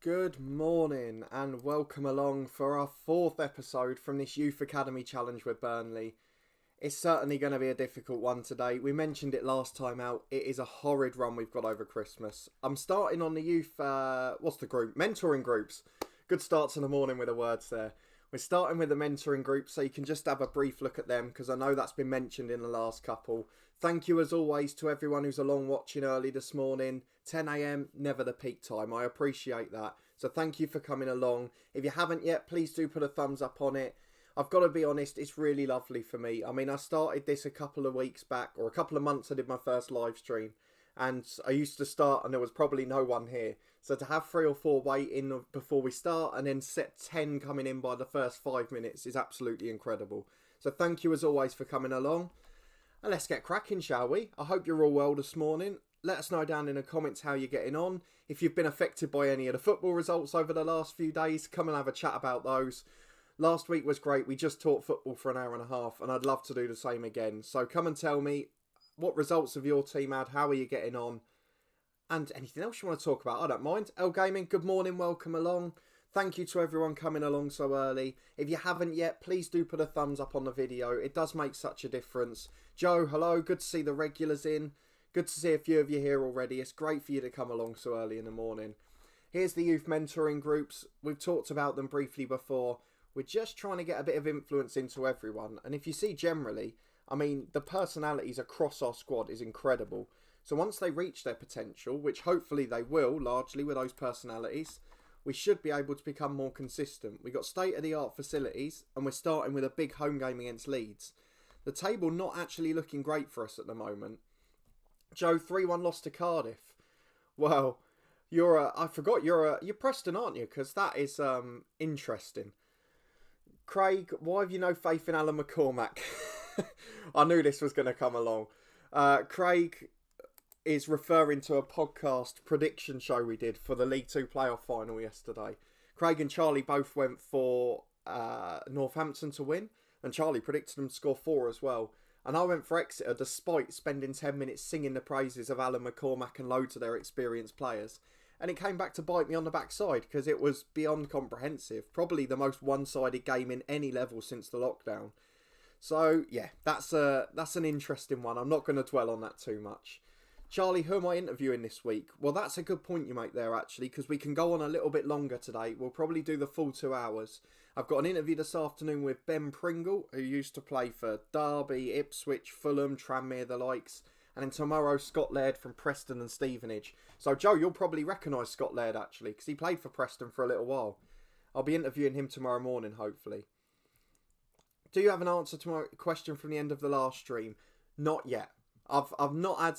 Good morning and welcome along for our fourth episode from this Youth Academy challenge with Burnley. It's certainly going to be a difficult one today. We mentioned it last time out. It is a horrid run we've got over Christmas. I'm starting on the youth, what's the group? Mentoring groups. Good starts in the morning with the words there. We're starting with the mentoring group, so you can just have a brief look at them because I know that's been mentioned in the last couple. Thank you as always to everyone who's along watching early this morning. 10 a.m, never the peak time. I appreciate that. So thank you for coming along. If you haven't yet, please do put a thumbs up on it. I've got to be honest, it's really lovely for me. I mean, I started this a couple of weeks back, or a couple of months I did my first live stream. And I used to start and there was probably no one here. So to have 3 or 4 waiting before we start and then set 10 coming in by the first 5 minutes is absolutely incredible. So thank you as always for coming along. And let's get cracking, shall we? I hope you're all well this morning. Let us know down in the comments how you're getting on. If you've been affected by any of the football results over the last few days, come and have a chat about those. Last week was great. We just talked football for an hour and a half and I'd love to do the same again. So come and tell me what results have your team had, how are you getting on, and anything else you want to talk about. I don't mind. L Gaming, good morning, welcome along. Thank you to everyone coming along so early. If you haven't yet, please do put a thumbs up on the video. It does make such a difference. Joe, hello. Good to see the regulars in. Good to see a few of you here already. It's great for you to come along so early in the morning. Here's the youth mentoring groups. We've talked about them briefly before. We're just trying to get a bit of influence into everyone. And if you see generally, I mean, the personalities across our squad is incredible. So once they reach their potential, which hopefully they will, largely with those personalities, we should be able to become more consistent. We've got state-of-the-art facilities, and we're starting with a big home game against Leeds. The table not actually looking great for us at the moment. Joe, 3-1 loss to Cardiff. Well, you're Preston, aren't you? Because that is interesting. Craig, why have you no faith in Alan McCormack? I knew this was going to come along. Craig is referring to a podcast prediction show we did for the League Two playoff final yesterday. Craig and Charlie both went for Northampton to win, and Charlie predicted them to score 4 as well. And I went for Exeter despite spending 10 minutes singing the praises of Alan McCormack and loads of their experienced players. And it came back to bite me on the backside because it was beyond comprehensive. Probably the most one-sided game in any level since the lockdown. So, yeah, that's an interesting one. I'm not going to dwell on that too much. Charlie, who am I interviewing this week? Well, that's a good point you make there, actually, because we can go on a little bit longer today. We'll probably do the full 2 hours. I've got an interview this afternoon with Ben Pringle, who used to play for Derby, Ipswich, Fulham, Tranmere, the likes. And then tomorrow, Scott Laird from Preston and Stevenage. So, Joe, you'll probably recognise Scott Laird, actually, because he played for Preston for a little while. I'll be interviewing him tomorrow morning, hopefully. Do you have an answer to my question from the end of the last stream? Not yet. I've not had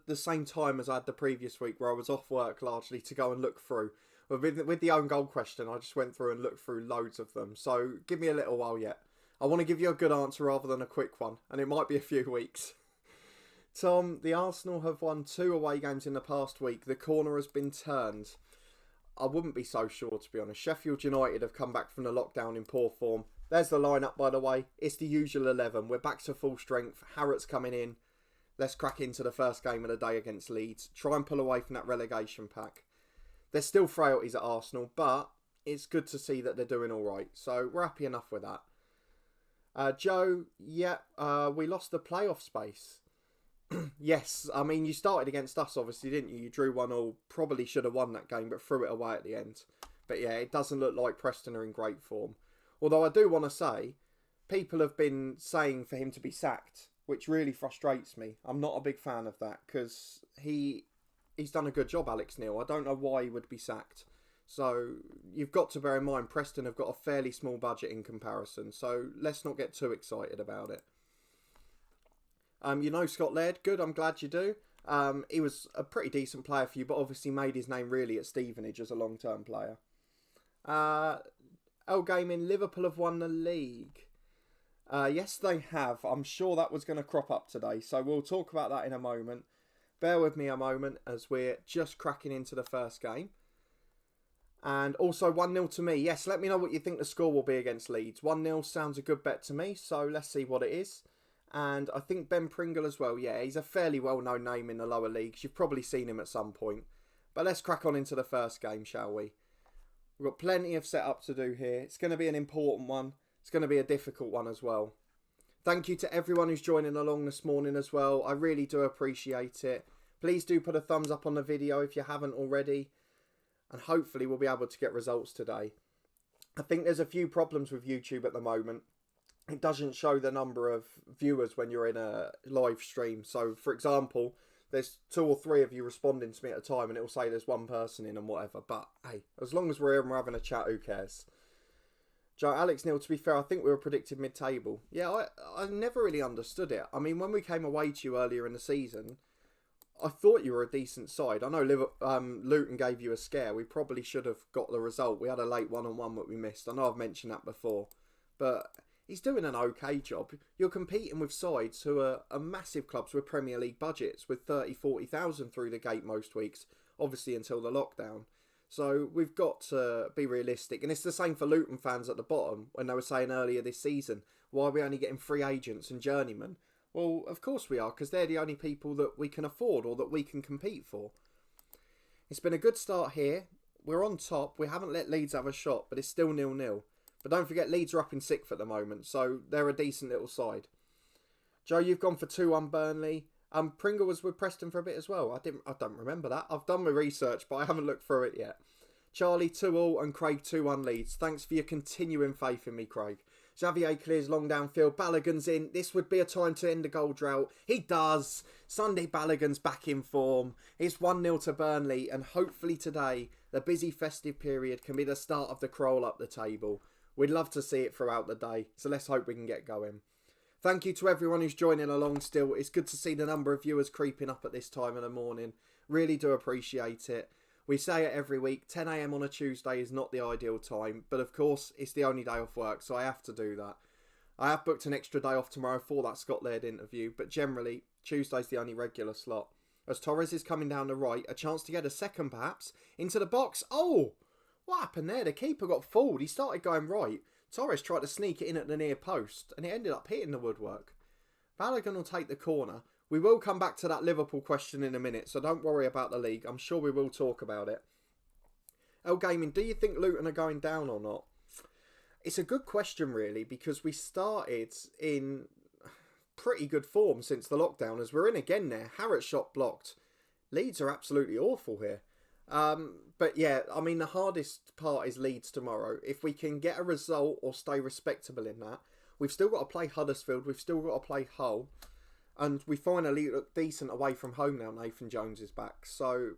the same time as I had the previous week where I was off work largely to go and look through. But with the own goal question, I just went through and looked through loads of them. So give me a little while yet. I want to give you a good answer rather than a quick one, and it might be a few weeks. Tom, the Arsenal have won 2 away games in the past week. The corner has been turned. I wouldn't be so sure, to be honest. Sheffield United have come back from the lockdown in poor form. There's the lineup, by the way. It's the usual 11. We're back to full strength. Harrott's coming in. Let's crack into the first game of the day against Leeds. Try and pull away from that relegation pack. There's still frailties at Arsenal, but it's good to see that they're doing all right. So we're happy enough with that. Joe, yeah, we lost the playoff space. Yes, I mean, you started against us, obviously, didn't you? You drew 1-1. Probably should have won that game, but threw it away at the end. But yeah, it doesn't look like Preston are in great form. Although I do want to say, people have been saying for him to be sacked, which really frustrates me. I'm not a big fan of that because he's done a good job, Alex Neil. I don't know why he would be sacked. So you've got to bear in mind, Preston have got a fairly small budget in comparison. So let's not get too excited about it. You know Scott Laird, good, I'm glad you do. He was a pretty decent player for you, but obviously made his name really at Stevenage as a long-term player. L Gaming, Liverpool have won the league. Yes, they have. I'm sure that was going to crop up today, so we'll talk about that in a moment. Bear with me a moment as we're just cracking into the first game. And also 1-0 to me. Yes, let me know what you think the score will be against Leeds. 1-0 sounds a good bet to me, so let's see what it is. And I think Ben Pringle as well. Yeah, he's a fairly well-known name in the lower leagues. You've probably seen him at some point. But let's crack on into the first game, shall we? We've got plenty of setup to do here. It's going to be an important one. It's going to be a difficult one as well. Thank you to everyone who's joining along this morning as well. I really do appreciate it. Please do put a thumbs up on the video if you haven't already. And hopefully we'll be able to get results today. I think there's a few problems with YouTube at the moment. It doesn't show the number of viewers when you're in a live stream. So, for example, there's 2 or 3 of you responding to me at a time and it'll say there's 1 person in and whatever. But, hey, as long as we're here and we're having a chat, who cares? Joe, Alex Neil, to be fair, I think we were predicted mid-table. Yeah, I never really understood it. I mean, when we came away to you earlier in the season, I thought you were a decent side. I know Luton gave you a scare. We probably should have got the result. We had a late 1-on-1 that we missed. I know I've mentioned that before. But he's doing an okay job. You're competing with sides who are massive clubs with Premier League budgets with 30,000, 40,000 through the gate most weeks. Obviously until the lockdown. So we've got to be realistic. And it's the same for Luton fans at the bottom when they were saying earlier this season, why are we only getting free agents and journeymen? Well, of course we are, because they're the only people that we can afford or that we can compete for. It's been a good start here. We're on top. We haven't let Leeds have a shot, but it's still 0-0. But don't forget, Leeds are up in 6th at the moment, so they're a decent little side. Joe, you've gone for 2-1 Burnley. Pringle was with Preston for a bit as well. I don't remember that. I've done my research, but I haven't looked through it yet. Charlie 2-2 and Craig 2-1 Leeds. Thanks for your continuing faith in me, Craig. Xavier clears long downfield. Balogun's in. This would be a time to end the goal drought. He does. Sunday Balogun's back in form. It's 1-0 to Burnley, and hopefully today, the busy festive period can be the start of the crawl up the table. We'd love to see it throughout the day, so let's hope we can get going. Thank you to everyone who's joining along still. It's good to see the number of viewers creeping up at this time of the morning. Really do appreciate it. We say it every week, 10 AM on a Tuesday is not the ideal time, but of course it's the only day off work, so I have to do that. I have booked an extra day off tomorrow for that Scott Laird interview, but generally Tuesday's the only regular slot. As Torres is coming down the right, a chance to get a second perhaps, into the box. Oh! What happened there? The keeper got fooled. He started going right. Torres tried to sneak it in at the near post, and it ended up hitting the woodwork. Balogun will take the corner. We will come back to that Liverpool question in a minute, so don't worry about the league. I'm sure we will talk about it. El Gaming, do you think Luton are going down or not? It's a good question, really, because we started in pretty good form since the lockdown, as we're in again there. Harrott's shot blocked. Leeds are absolutely awful here. But yeah, I mean, the hardest part is Leeds tomorrow. If we can get a result or stay respectable in that, we've still got to play Huddersfield, we've still got to play Hull, and we finally look decent away from home now. Nathan Jones is back, so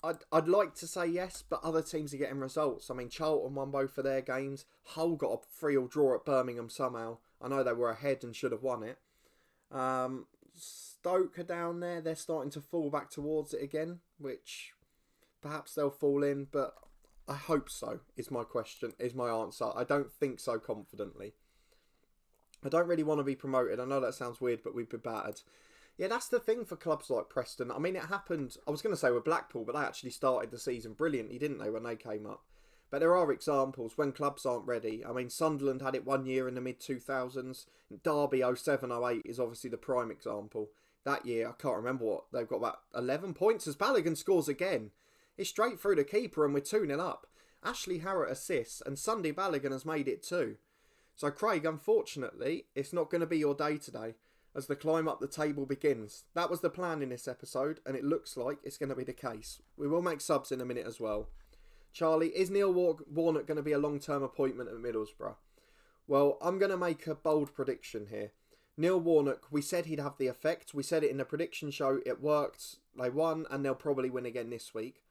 I'd like to say yes, but other teams are getting results. I mean, Charlton won both of their games. Hull got a 3-3 draw at Birmingham somehow. I know they were ahead and should have won it. Stoke are down there. They're starting to fall back towards it again, which perhaps they'll fall in, but I hope so, is my answer. I don't think so confidently. I don't really want to be promoted. I know that sounds weird, but we've been battered. Yeah, that's the thing for clubs like Preston. I mean, it happened, I was going to say with Blackpool, but they actually started the season brilliantly, didn't they, when they came up? But there are examples when clubs aren't ready. I mean, Sunderland had it 1 year in the mid-2000s. Derby 07-08 is obviously the prime example. That year, I can't remember what, they've got about 11 points as Balogun scores again. It's straight through the keeper and we're 2-0 up. Ashley Harrott assists and Sunday Balogun has made it too. So Craig, unfortunately, it's not going to be your day today as the climb up the table begins. That was the plan in this episode and it looks like it's going to be the case. We will make subs in a minute as well. Charlie, is Neil Warnock going to be a long-term appointment at Middlesbrough? Well, I'm going to make a bold prediction here. Neil Warnock, we said he'd have the effect. We said it in the prediction show. It worked. They won and they'll probably win again this week.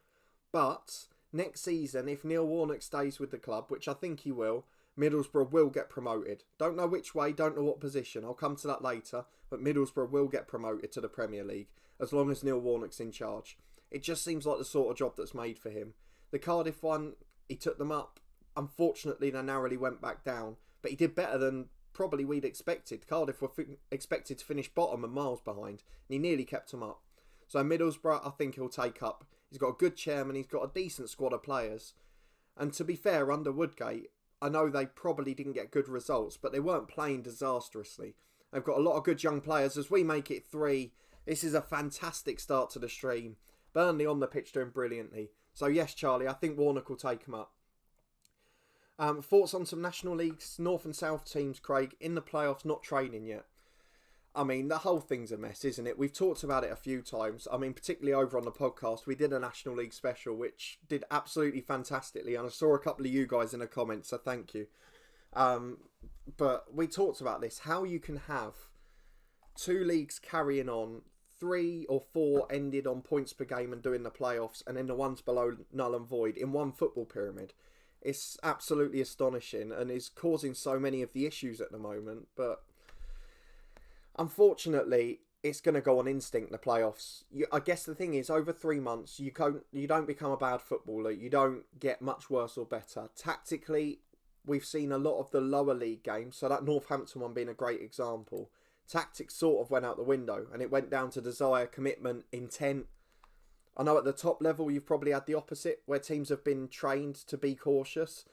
But next season, if Neil Warnock stays with the club, which I think he will, Middlesbrough will get promoted. Don't know which way, don't know what position. I'll come to that later. But Middlesbrough will get promoted to the Premier League as long as Neil Warnock's in charge. It just seems like the sort of job that's made for him. The Cardiff one, he took them up. Unfortunately, they narrowly went back down. But he did better than probably we'd expected. Cardiff were expected to finish bottom and miles behind. And he nearly kept them up. So Middlesbrough, I think he'll take up. He's got a good chairman. He's got a decent squad of players. And to be fair, under Woodgate, I know they probably didn't get good results, but they weren't playing disastrously. They've got a lot of good young players. As we make it 3, this is a fantastic start to the stream. Burnley on the pitch doing brilliantly. So yes, Charlie, I think Warnock will take them up. Thoughts on some National Leagues, North and South teams, Craig, in the playoffs, not training yet. I mean, the whole thing's a mess, isn't it? We've talked about it a few times. I mean, particularly over on the podcast, we did a National League special, which did absolutely fantastically. And I saw a couple of you guys in the comments, so thank you. But we talked about this, how you can have two leagues carrying on, 3 or 4 ended on points per game and doing the playoffs, and then the ones below null and void in one football pyramid. It's absolutely astonishing and is causing so many of the issues at the moment. But unfortunately, it's going to go on instinct, the playoffs. I guess the thing is, over 3 months, you don't become a bad footballer. You don't get much worse or better. Tactically, we've seen a lot of the lower league games, so that Northampton one being a great example. Tactics sort of went out the window, and it went down to desire, commitment, intent. I know at the top level, you've probably had the opposite, where teams have been trained to be cautious.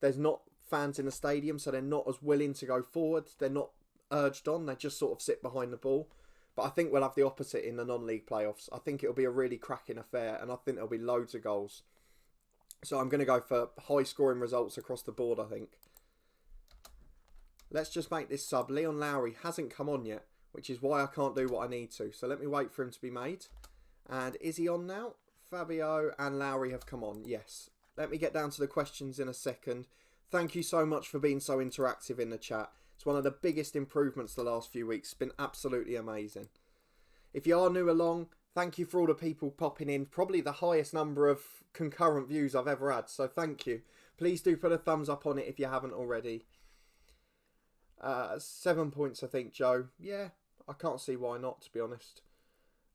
There's not fans in the stadium, so they're not as willing to go forward. They're not urged on. They just sort of sit behind the ball. But I think we'll have the opposite in the non-league playoffs. I think it'll be a really cracking affair, and I think there'll be loads of goals. So I'm going to go for high-scoring results across the board, I think. Let's just make this sub. Leon Lowry hasn't come on yet, which is why I can't do what I need to. So let me wait for him to be made. And is he on now? Fabio and Lowry have come on. Yes. Let me get down to the questions in a second. Thank you so much for being so interactive in the chat. It's one of the biggest improvements the last few weeks. It's been absolutely amazing. If you are new along, thank you for all the people popping in. Probably the highest number of concurrent views I've ever had. So thank you. Please do put a thumbs up on it if you haven't already. 7 points, I think, Joe. Yeah, I can't see why not, to be honest.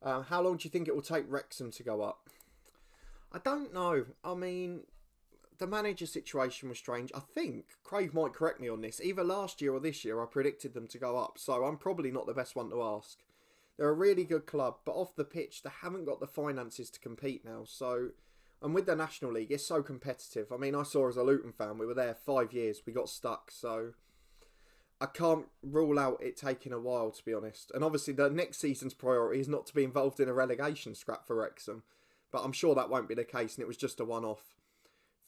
How long do you think it will take Wrexham to go up? I don't know. I mean, the manager situation was strange. I think Craig might correct me on this. Either last year or this year, I predicted them to go up. So I'm probably not the best one to ask. They're a really good club, but off the pitch, they haven't got the finances to compete now. So, and with the National League, it's so competitive. I mean, I saw as a Luton fan, we were there 5 years. We got stuck. So I can't rule out it taking a while, to be honest. And obviously, the next season's priority is not to be involved in a relegation scrap for Wrexham. But I'm sure that won't be the case, and it was just a one-off.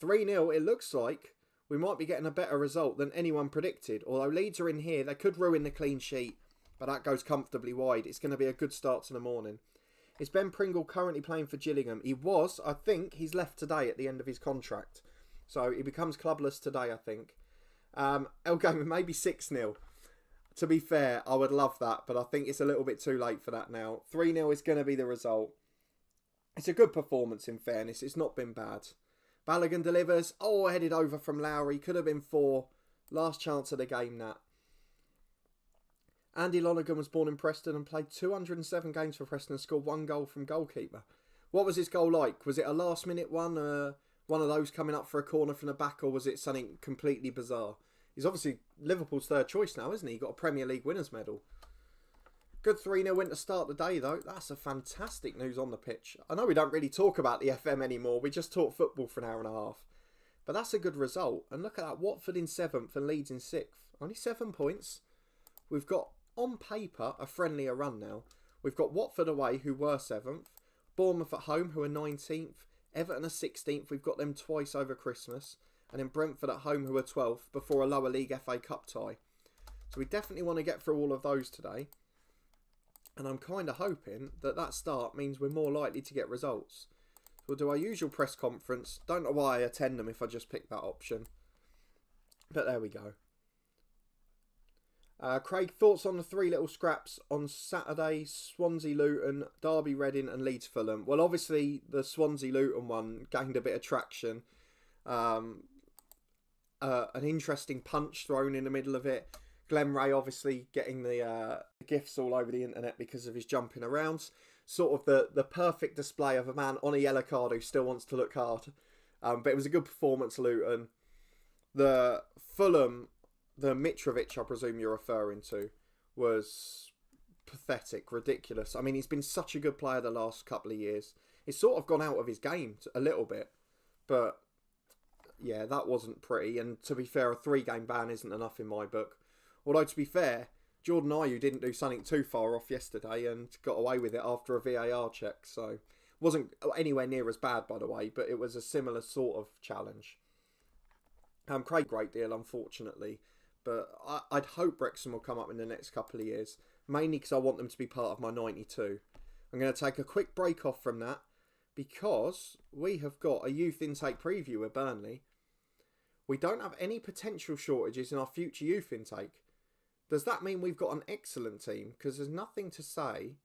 3-0, it looks like we might be getting a better result than anyone predicted. Although Leeds are in here, they could ruin the clean sheet, but that goes comfortably wide. It's going to be a good start to the morning. Is Ben Pringle currently playing for Gillingham? He was. I think he's left today at the end of his contract. So he becomes clubless today, I think. Elgame, maybe 6-0. To be fair, I would love that, but I think it's a little bit too late for that now. 3-0 is going to be the result. It's a good performance, in fairness. It's not been bad. Balogun delivers. Oh, headed over from Lowry. Could have been 4. Last chance of the game, that. Andy Lonergan was born in Preston and played 207 games for Preston and scored 1 goal from goalkeeper. What was his goal like? Was it a last-minute one? One of those coming up for a corner from the back, or was it something completely bizarre? He's obviously Liverpool's third choice now, isn't he? He got a Premier League winners' medal. Good 3-0 win to start the day, though. That's a fantastic news on the pitch. I know we don't really talk about the FM anymore. We just talk football for an hour and a half. But that's a good result. And look at that. Watford in 7th and Leeds in 6th. Only 7 points. We've got, on paper, a friendlier run now. We've got Watford away, who were 7th. Bournemouth at home, who are 19th. Everton are 16th. We've got them twice over Christmas. And then Brentford at home, who are 12th, before a lower league FA Cup tie. So we definitely want to get through all of those today. And I'm kind of hoping that that start means we're more likely to get results. We'll do our usual press conference. Don't know why I attend them if I just pick that option. But there we go. Craig, thoughts on the 3 little scraps on Saturday? Swansea Luton, Derby Reading and Leeds Fulham. Well, obviously the Swansea Luton one gained a bit of traction. An interesting punch thrown in the middle of it. Glenn Ray obviously getting the gifs all over the internet because of his jumping around. Sort of the perfect display of a man on a yellow card who still wants to look hard. But it was a good performance, Luton. The Fulham, the Mitrovic, I presume you're referring to, was pathetic, ridiculous. I mean, he's been such a good player the last couple of years. It's sort of gone out of his game a little bit. But yeah, that wasn't pretty. And to be fair, a 3-game ban isn't enough in my book. Although, to be fair, Jordan Ayew didn't do something too far off yesterday and got away with it after a VAR check. So Wasn't anywhere near as bad, by the way, but it was a similar sort of challenge. Craig, great deal, unfortunately. But I'd hope Wrexham will come up in the next couple of years. Mainly because I want them to be part of my 92. I'm going to take a quick break off from that. Because we have got a youth intake preview with Burnley. We don't have any potential shortages in our future youth intake. Does that mean we've got an excellent team? Because there's nothing to say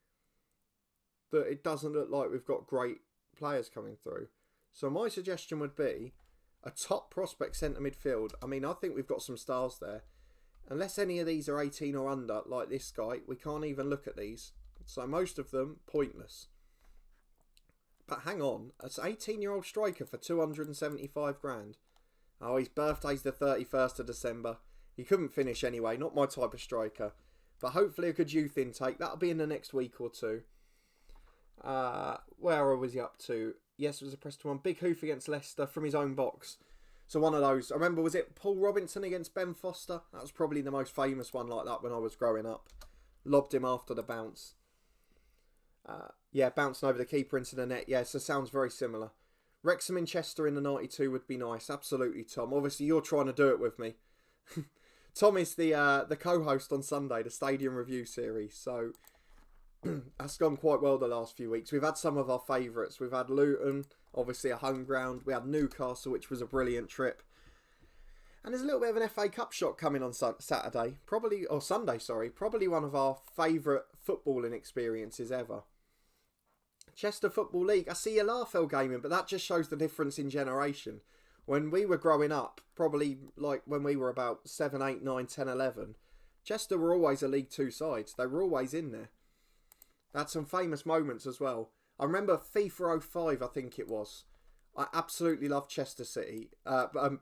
that it doesn't look like we've got great players coming through. So my suggestion would be a top prospect centre midfield. I mean, I think we've got some stars there. Unless any of these are 18 or under, like this guy, we can't even look at these. So most of them, pointless. But hang on, it's an 18-year-old striker for 275 grand. Oh, his birthday's the 31st of December. He couldn't finish anyway, not my type of striker. But hopefully a good youth intake. That'll be in the next week or two. Where was he up to? Yes, it was a Preston one. Big hoof against Leicester from his own box. So one of those. I remember, was it Paul Robinson against Ben Foster? That was probably the most famous one like that when I was growing up. Lobbed him after the bounce. Yeah, bouncing over the keeper into the net. Yeah, so sounds very similar. Wrexham in Chester in the 92 would be nice. Absolutely, Tom. Obviously, you're trying to do it with me. Tom is the co-host on Sunday, the Stadium Review series. So that's gone quite well the last few weeks. We've had some of our favourites. We've had Luton, obviously a home ground. We had Newcastle, which was a brilliant trip. And there's a little bit of an FA Cup shot coming on Saturday. Sunday, sorry. Probably one of our favourite footballing experiences ever. Chester Football League. I see your Larfell gaming, but that just shows the difference in generation. When we were growing up, probably like when we were about 7, 8, 9, 10, 11, Chester were always a League 2 side. They were always in there. They had some famous moments as well. I remember FIFA 05, I think it was. I absolutely loved Chester City,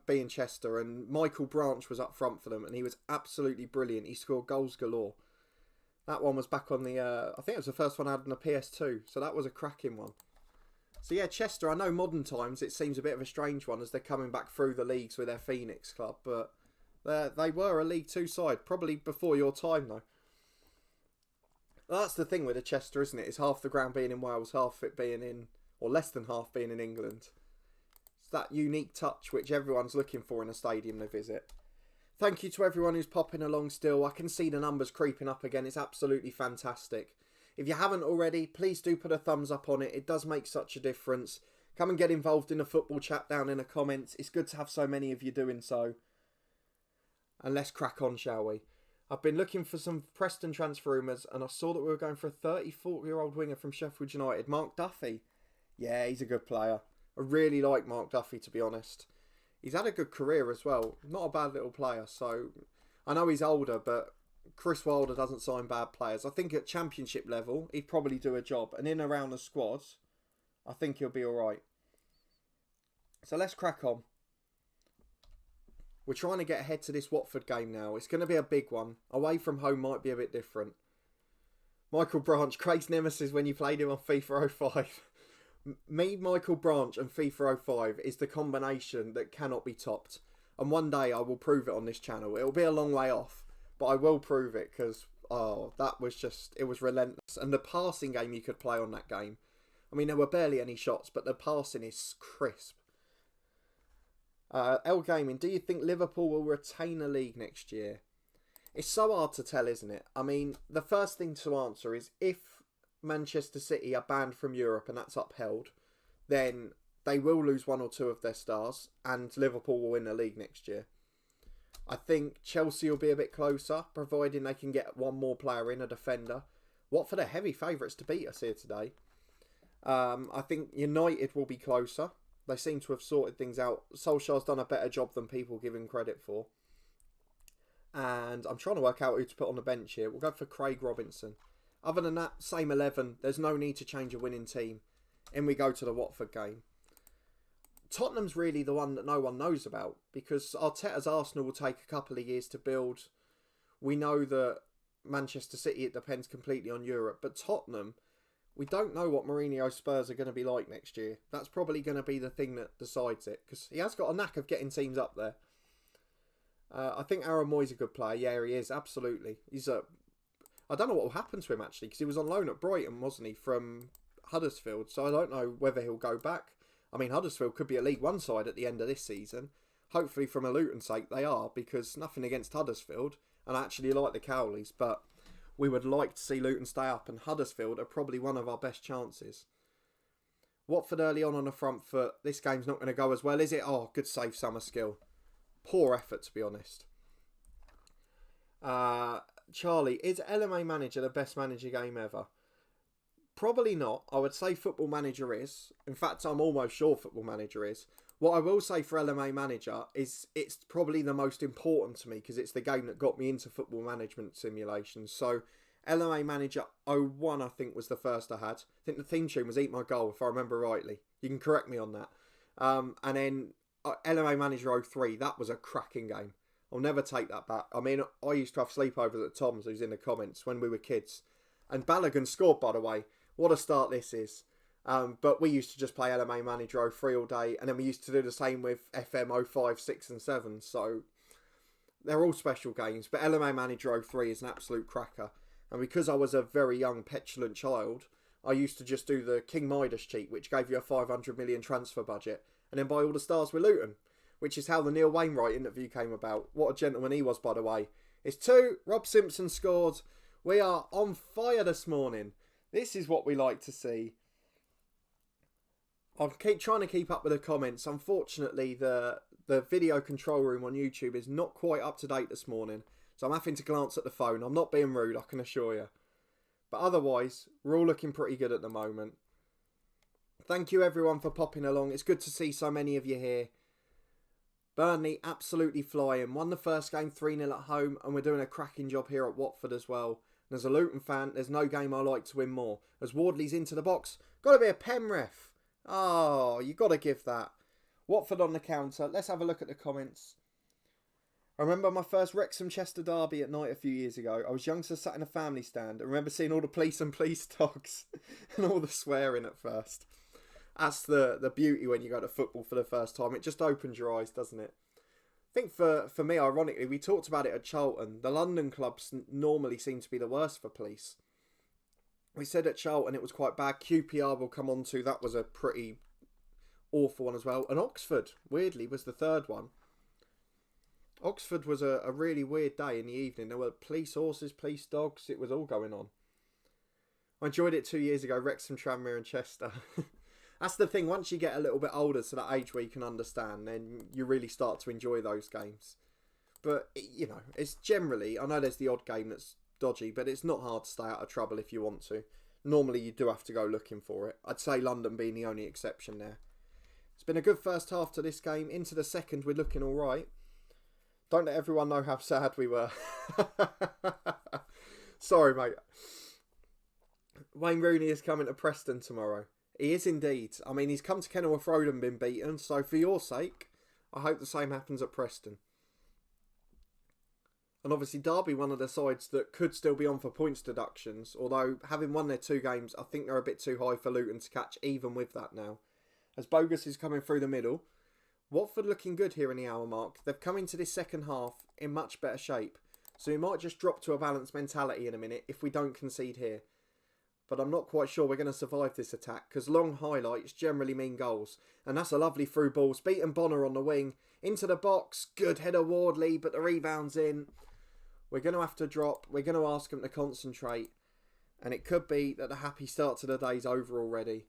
being Chester, and Michael Branch was up front for them, and he was absolutely brilliant. He scored goals galore. That one was back on the, I think it was the first one I had on the PS2, so that was a cracking one. So yeah, Chester, I know modern times it seems a bit of a strange one as they're coming back through the leagues with their Phoenix club, but they were a League 2 side, probably before your time though. Well, that's the thing with the Chester, isn't it? It's half the ground being in Wales, half it being in, or less than half being in England. It's that unique touch which everyone's looking for in a stadium they visit. Thank you to everyone who's popping along still. I can see the numbers creeping up again. It's absolutely fantastic. If you haven't already, please do put a thumbs up on it. It does make such a difference. Come and get involved in the football chat down in the comments. It's good to have so many of you doing so. And let's crack on, shall we? I've been looking for some Preston transfer rumours and I saw that we were going for a 34-year-old winger from Sheffield United, Mark Duffy. Yeah, he's a good player. I really like Mark Duffy, to be honest. He's had a good career as well. Not a bad little player. So I know he's older, but Chris Wilder doesn't sign bad players. I think at championship level, he'd probably do a job. And in and around the squads, I think he'll be all right. So let's crack on. We're trying to get ahead to this Watford game now. It's going to be a big one. Away from home might be a bit different. Michael Branch, Craig's nemesis when you played him on FIFA 05. Me, Michael Branch and FIFA 05 is the combination that cannot be topped. And one day I will prove it on this channel. It'll be a long way off, but I will prove it because, that was just, it was relentless. And the passing game you could play on that game. I mean, there were barely any shots, but the passing is crisp. L Gaming, do you think Liverpool will retain the league next year? It's so hard to tell, isn't it? I mean, the first thing to answer is if Manchester City are banned from Europe and that's upheld, then they will lose one or two of their stars and Liverpool will win the league next year. I think Chelsea will be a bit closer, providing they can get one more player in, a defender. Watford are heavy favourites to beat us here today. I think United will be closer. They seem to have sorted things out. Solskjaer's done a better job than people give him credit for. And I'm trying to work out who to put on the bench here. We'll go for Craig Robinson. Other than that, same 11. There's no need to change a winning team. In we go to the Watford game. Tottenham's really the one that no one knows about. Because Arteta's Arsenal will take a couple of years to build. We know that Manchester City, it depends completely on Europe. But Tottenham, we don't know what Mourinho's Spurs are going to be like next year. That's probably going to be the thing that decides it. Because he has got a knack of getting teams up there. I think Aaron Moy's a good player. Yeah, he is. Absolutely. I don't know what will happen to him, actually. Because he was on loan at Brighton, wasn't he? From Huddersfield, so I don't know whether he'll go back. I mean, Huddersfield could be a League One side at the end of this season. Hopefully, from a Luton sake, they are, because nothing against Huddersfield, and I actually like the Cowleys, but we would like to see Luton stay up, and Huddersfield are probably one of our best chances. Watford early on the front foot. This game's not going to go as well, is it? Oh, good save, Summerskill. Poor effort, to be honest. Charlie, is LMA Manager the best manager game ever? Probably not. I would say Football Manager is. In fact, I'm almost sure Football Manager is. What I will say for LMA Manager is it's probably the most important to me because it's the game that got me into football management simulations. So LMA Manager 01, I think, was the first I had. I think the theme tune was Eat My Goal, if I remember rightly. You can correct me on that. And then LMA Manager 03, that was a cracking game. I'll never take that back. I mean, I used to have sleepovers at Tom's, who's in the comments, when we were kids. And Balogun scored, by the way. What a start this is. But we used to just play LMA Manager 03 all day. And then we used to do the same with FM 05, 6 and 7. So they're all special games. But LMA Manager 03 is an absolute cracker. And because I was a very young, petulant child, I used to just do the King Midas cheat, which gave you a 500 million transfer budget. And then buy all the stars with Luton. Which is how the Neil Wainwright interview came about. What a gentleman he was, by the way. It's 2. Rob Simpson scored. We are on fire this morning. This is what we like to see. I'll keep trying to keep up with the comments. Unfortunately, the video control room on YouTube is not quite up to date this morning. So I'm having to glance at the phone. I'm not being rude, I can assure you. But otherwise, we're all looking pretty good at the moment. Thank you everyone for popping along. It's good to see so many of you here. Burnley absolutely flying. Won the first game 3-0 at home, and we're doing a cracking job here at Watford as well. And as a Luton fan, there's no game I like to win more. As Wardley's into the box, got to be a pen ref. Oh, you got to give that. Watford on the counter. Let's have a look at the comments. I remember my first Wrexham-Chester derby at night a few years ago. I was young, so sat in a family stand. I remember seeing all the police and police dogs and all the swearing at first. That's the beauty when you go to football for the first time. It just opens your eyes, doesn't it? I think for me, ironically, we talked about it at Charlton. The London clubs normally seem to be the worst for police. We said at Charlton it was quite bad. QPR will come on to. That was a pretty awful one as well. And Oxford, weirdly, was the third one. Oxford was a really weird day in the evening. There were police horses, police dogs. It was all going on. I enjoyed it 2 years ago. Wrexham, Tranmere and Chester. That's the thing, once you get a little bit older to that age where you can understand, then you really start to enjoy those games. But, you know, it's generally, I know there's the odd game that's dodgy, but it's not hard to stay out of trouble if you want to. Normally you do have to go looking for it. I'd say London being the only exception there. It's been a good first half to this game. Into the second, we're looking all right. Don't let everyone know how sad we were. Sorry, mate. Wayne Rooney is coming to Preston tomorrow. He is indeed. I mean, he's come to Kenilworth Road and been beaten. So for your sake, I hope the same happens at Preston. And obviously Derby, one of the sides that could still be on for points deductions. Although, having won their 2 games, I think they're a bit too high for Luton to catch even with that now. As Bogus is coming through the middle. Watford looking good here in the hour mark. They've come into this second half in much better shape. So we might just drop to a balanced mentality in a minute if we don't concede here. But I'm not quite sure we're going to survive this attack because long highlights generally mean goals. And that's a lovely through ball. Beaten Bonner on the wing. Into the box. Good header Wardley, but the rebound's in. We're going to have to drop. We're going to ask them to concentrate. And it could be that the happy start to the day's over already.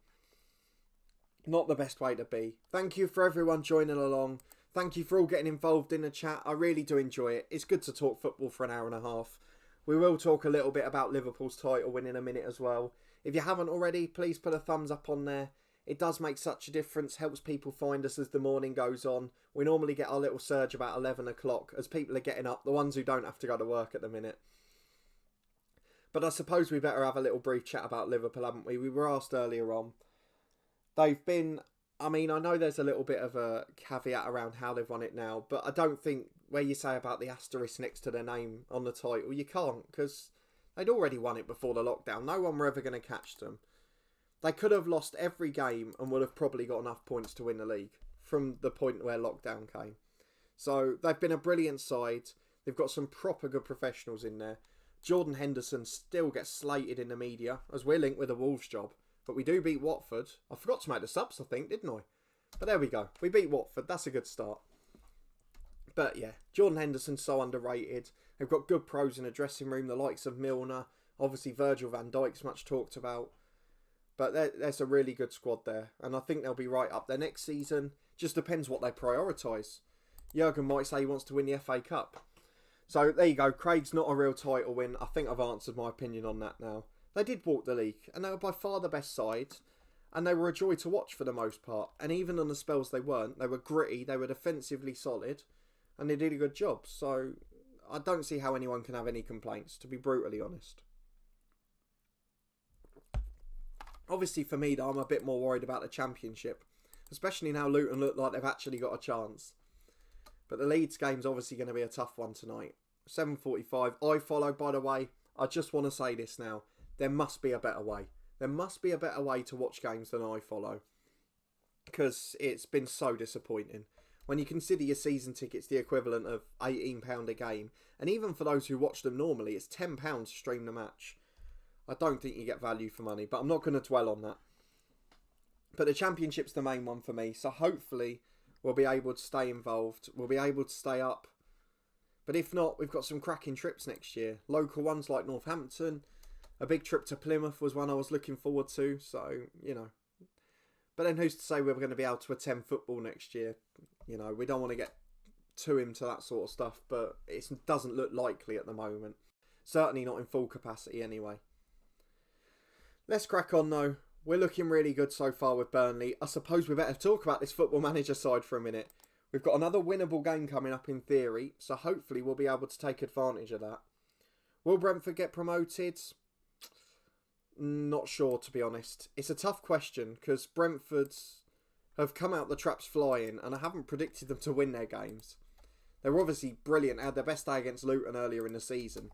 Not the best way to be. Thank you for everyone joining along. Thank you for all getting involved in the chat. I really do enjoy it. It's good to talk football for an hour and a half. We will talk a little bit about Liverpool's title win in a minute as well. If you haven't already, please put a thumbs up on there. It does make such a difference, helps people find us as the morning goes on. We normally get our little surge about 11 o'clock as people are getting up, the ones who don't have to go to work at the minute. But I suppose we better have a little brief chat about Liverpool, haven't we? We were asked earlier on. They've been, I mean, I know there's a little bit of a caveat around how they've won it now, but I don't think where you say about the asterisk next to their name on the title, you can't, because they'd already won it before the lockdown. No one were ever going to catch them. They could have lost every game and would have probably got enough points to win the league from the point where lockdown came. So they've been a brilliant side. They've got some proper good professionals in there. Jordan Henderson still gets slated in the media, as we're linked with a Wolves job. But we do beat Watford. I forgot to make the subs, I think, didn't I? But there we go. We beat Watford. That's a good start. But yeah, Jordan Henderson's so underrated. They've got good pros in the dressing room, the likes of Milner. Obviously, Virgil van Dijk's much talked about. But there's a really good squad there. And I think they'll be right up there next season. Just depends what they prioritise. Jurgen might say he wants to win the FA Cup. So there you go. Craig's not a real title win. I think I've answered my opinion on that now. They did walk the league. And they were by far the best side. And they were a joy to watch for the most part. And even on the spells they weren't. They were gritty. They were defensively solid. And they did a good job. So I don't see how anyone can have any complaints, to be brutally honest. Obviously for me, though, I'm a bit more worried about the Championship. Especially now Luton look like they've actually got a chance. But the Leeds game's obviously going to be a tough one tonight. 7:45. I follow, by the way. I just want to say this now. There must be a better way. There must be a better way to watch games than I follow. Because it's been so disappointing. When you consider your season ticket's the equivalent of £18 a game. And even for those who watch them normally, it's £10 to stream the match. I don't think you get value for money. But I'm not going to dwell on that. But the Championship's the main one for me. So hopefully we'll be able to stay involved. We'll be able to stay up. But if not, we've got some cracking trips next year. Local ones like Northampton. A big trip to Plymouth was one I was looking forward to. So, you know. But then who's to say we're going to be able to attend football next year? You know, we don't want to get too into that sort of stuff. But it doesn't look likely at the moment. Certainly not in full capacity anyway. Let's crack on though. We're looking really good so far with Burnley. I suppose we better talk about this Football Manager side for a minute. We've got another winnable game coming up in theory, so hopefully we'll be able to take advantage of that. Will Brentford get promoted? Not sure, to be honest. It's a tough question, because Brentford have come out the traps flying, and I haven't predicted them to win their games. They were obviously brilliant. They had their best day against Luton earlier in the season.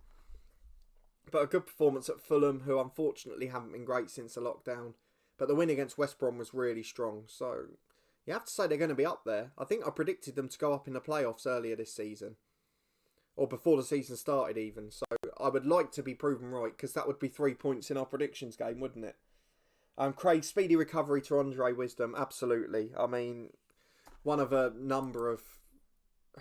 But a good performance at Fulham, who unfortunately haven't been great since the lockdown. But the win against West Brom was really strong. So you have to say they're going to be up there. I think I predicted them to go up in the playoffs earlier this season. Or before the season started even. So I would like to be proven right, because that would be 3 points in our predictions game, wouldn't it? Craig, speedy recovery to Andre Wisdom. Absolutely. I mean, one of a number of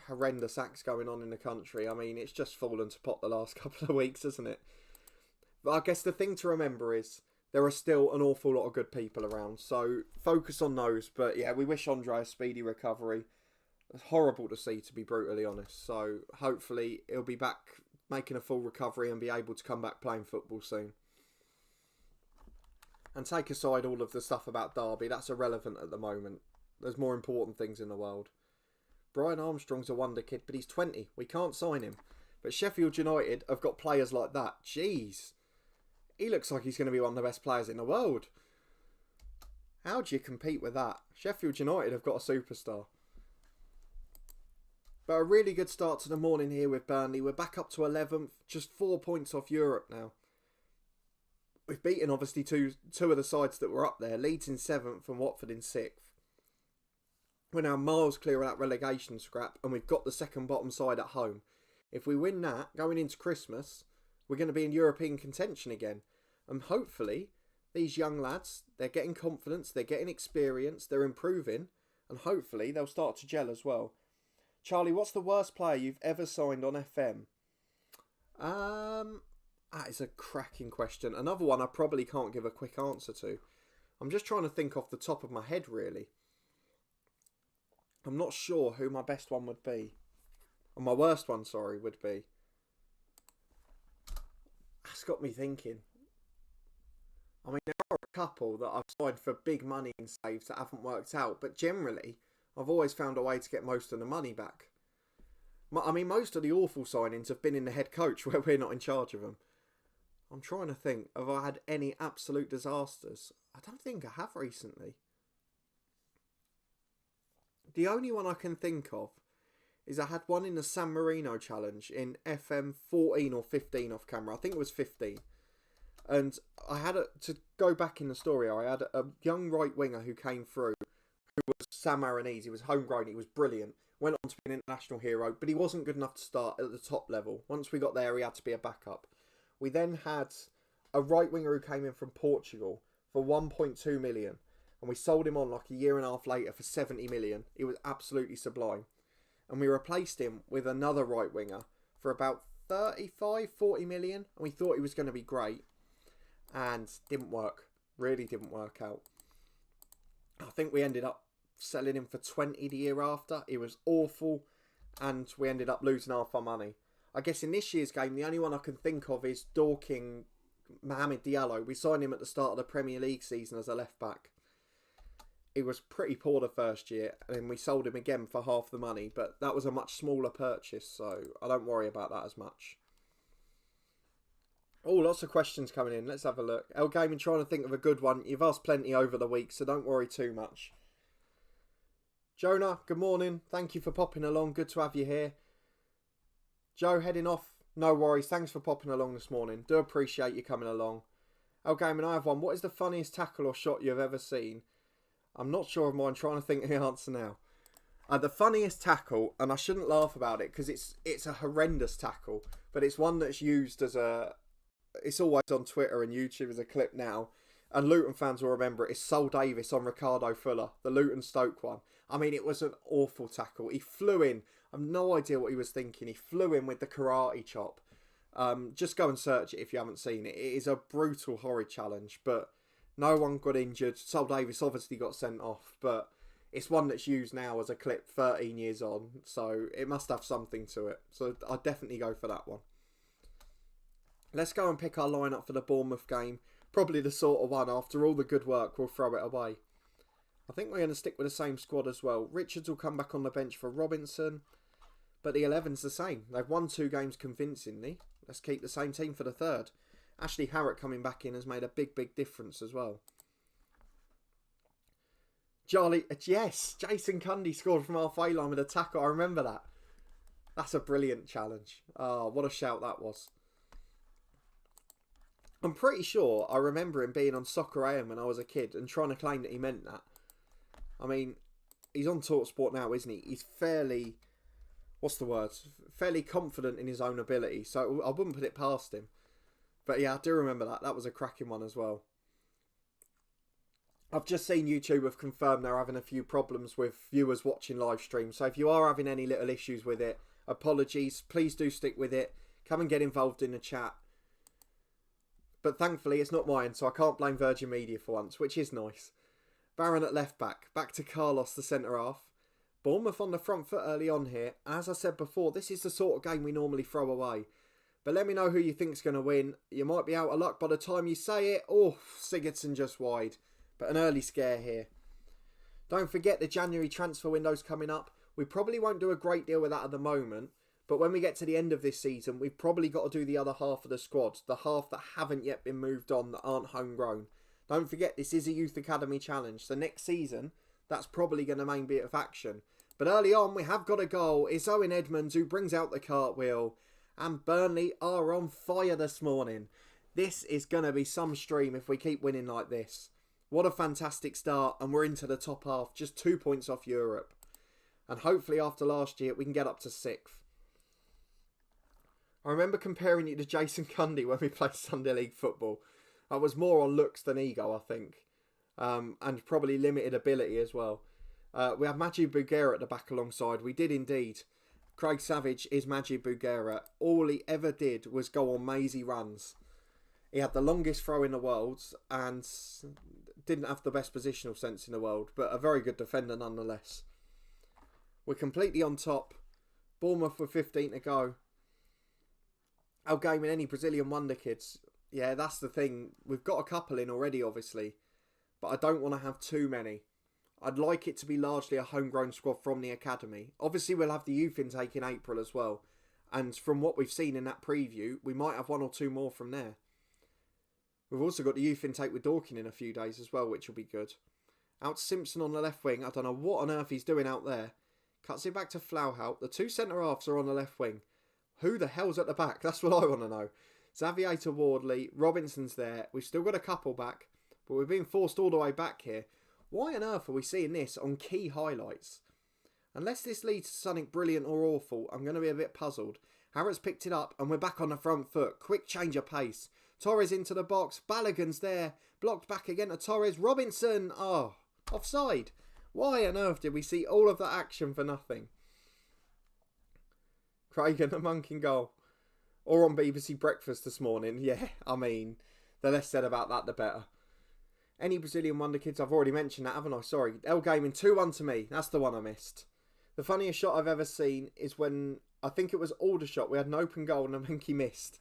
horrendous acts going on in the country. I mean, it's just fallen to pot the last couple of weeks, hasn't it? But I guess the thing to remember is there are still an awful lot of good people around. So focus on those. But yeah, we wish Andre a speedy recovery. It's horrible to see, to be brutally honest. So hopefully he'll be back making a full recovery and be able to come back playing football soon. And take aside all of the stuff about Derby, that's irrelevant at the moment. There's more important things in the world. Brian Armstrong's a wonderkid, but he's 20. We can't sign him. But Sheffield United have got players like that. Jeez. He looks like he's going to be one of the best players in the world. How do you compete with that? Sheffield United have got a superstar. But a really good start to the morning here with Burnley. We're back up to 11th. Just 4 points off Europe now. We've beaten, obviously, two of the sides that were up there. Leeds in 7th and Watford in 6th. We're now miles clear of that relegation scrap, and we've got the second bottom side at home. If we win that, going into Christmas, we're going to be in European contention again. And hopefully, these young lads, they're getting confidence, they're getting experience, they're improving, and hopefully they'll start to gel as well. Charlie, what's the worst player you've ever signed on FM? That is a cracking question. Another one I probably can't give a quick answer to. I'm just trying to think off the top of my head, really. I'm not sure who my best one would be. Or my worst one, sorry, would be. That's got me thinking. I mean, there are a couple that I've signed for big money and saves that haven't worked out. But generally, I've always found a way to get most of the money back. I mean, most of the awful signings have been in the head coach where we're not in charge of them. I'm trying to think. Have I had any absolute disasters? I don't think I have recently. The only one I can think of is I had one in the San Marino challenge in FM14 or 15 off camera. I think it was 15. And I had to go back in the story, I had a young right winger who came through, who was Sam Marinese. He was homegrown, he was brilliant. Went on to be an international hero, but he wasn't good enough to start at the top level. Once we got there, he had to be a backup. We then had a right winger who came in from Portugal for 1.2 million. And we sold him on like a year and a half later for 70 million. He was absolutely sublime. And we replaced him with another right winger for about 35, 40 million. And we thought he was going to be great. And didn't work. Really didn't work out. I think we ended up selling him for 20 the year after. It was awful. And we ended up losing half our money. I guess in this year's game, the only one I can think of is Dorking Mohamed Diallo. We signed him at the start of the Premier League season as a left back. He was pretty poor the first year, and we sold him again for half the money, but that was a much smaller purchase, so I don't worry about that as much. Oh, lots of questions coming in. Let's have a look. El Gaming trying to think of a good one. You've asked plenty over the week, so don't worry too much. Jonah, good morning. Thank you for popping along. Good to have you here. Joe, heading off. No worries. Thanks for popping along this morning. Do appreciate you coming along. El Gaming, I have one. What is the funniest tackle or shot you've ever seen? I'm not sure of mine. Trying to think of the answer now. The funniest tackle, and I shouldn't laugh about it because it's a horrendous tackle, but it's one that's used as a... It's always on Twitter and YouTube as a clip now, and Luton fans will remember it. It's Sol Davis on Ricardo Fuller, the Luton Stoke one. I mean, it was an awful tackle. He flew in. I've no idea what he was thinking. He flew in with the karate chop. Just go and search it if you haven't seen it. It is a brutal, horrid challenge, but no one got injured. Sol Davis obviously got sent off, but it's one that's used now as a clip 13 years on, so it must have something to it. So I'd definitely go for that one. Let's go and pick our lineup for the Bournemouth game. Probably the sort of one, after all the good work, we'll throw it away. I think we're going to stick with the same squad as well. Richards will come back on the bench for Robinson, but the 11's the same. They've won 2 games convincingly. Let's keep the same team for the third. Ashley Harrott coming back in has made a big, big difference as well. Charlie, yes, Jason Cundy scored from halfway line with a tackle. I remember that. That's a brilliant challenge. Oh, what a shout that was. I'm pretty sure I remember him being on Soccer AM when I was a kid and trying to claim that he meant that. I mean, he's on TalkSport now, isn't he? He's fairly, what's the word? Fairly confident in his own ability, so I wouldn't put it past him. But yeah, I do remember that. That was a cracking one as well. I've just seen YouTube have confirmed they're having a few problems with viewers watching live stream. So if you are having any little issues with it, apologies. Please do stick with it. Come and get involved in the chat. But thankfully, it's not mine, so I can't blame Virgin Media for once, which is nice. Barron at left back. Back to Carlos, the centre half. Bournemouth on the front foot early on here. As I said before, this is the sort of game we normally throw away. But let me know who you think's going to win. You might be out of luck by the time you say it. Oh, Sigurdsson just wide. But an early scare here. Don't forget the January transfer window's coming up. We probably won't do a great deal with that at the moment. But when we get to the end of this season, we've probably got to do the other half of the squad. The half that haven't yet been moved on, that aren't homegrown. Don't forget, this is a Youth Academy challenge. So next season, that's probably going to main bit of action. But early on, we have got a goal. It's Owen Edmonds who brings out the cartwheel. And Burnley are on fire this morning. This is going to be some stream if we keep winning like this. What a fantastic start. And we're into the top half. Just 2 points off Europe. And hopefully after last year, we can get up to 6th. I remember comparing you to Jason Cundy when we played Sunday League football. I was more on looks than ego, I think. And probably limited ability as well. We have Majid Bougera at the back alongside. We did indeed. Craig Savage is Majid Bougera. All he ever did was go on mazy runs. He had the longest throw in the world and didn't have the best positional sense in the world, but a very good defender nonetheless. We're completely on top. Bournemouth with 15 to go. Outgaming any Brazilian Wonderkids. Yeah, that's the thing. We've got a couple in already, obviously, but I don't want to have too many. I'd like it to be largely a homegrown squad from the academy. Obviously, we'll have the youth intake in April as well. And from what we've seen in that preview, we might have 1 or 2 more from there. We've also got the youth intake with Dorking in a few days as well, which will be good. Out Simpson on the left wing. I don't know what on earth he's doing out there. Cuts it back to Flauhout. The 2 centre-halves are on the left wing. Who the hell's at the back? That's what I want to know. Xavier to Wardley. Robinson's there. We've still got a couple back, but we're being forced all the way back here. Why on earth are we seeing this on key highlights? Unless this leads to something brilliant or awful, I'm going to be a bit puzzled. Harrods picked it up and we're back on the front foot. Quick change of pace. Torres into the box. Balogun's there. Blocked back again to Torres. Robinson. Oh, offside. Why on earth did we see all of that action for nothing? Craig and the Monk in goal. Or on BBC Breakfast this morning. Yeah, I mean, the less said about that, the better. Any Brazilian Wonderkids? I've already mentioned that, haven't I? Sorry. L Gaming 2-1 to me. That's the one I missed. The funniest shot I've ever seen is when, I think it was Aldershot, we had an open goal and Amenki missed.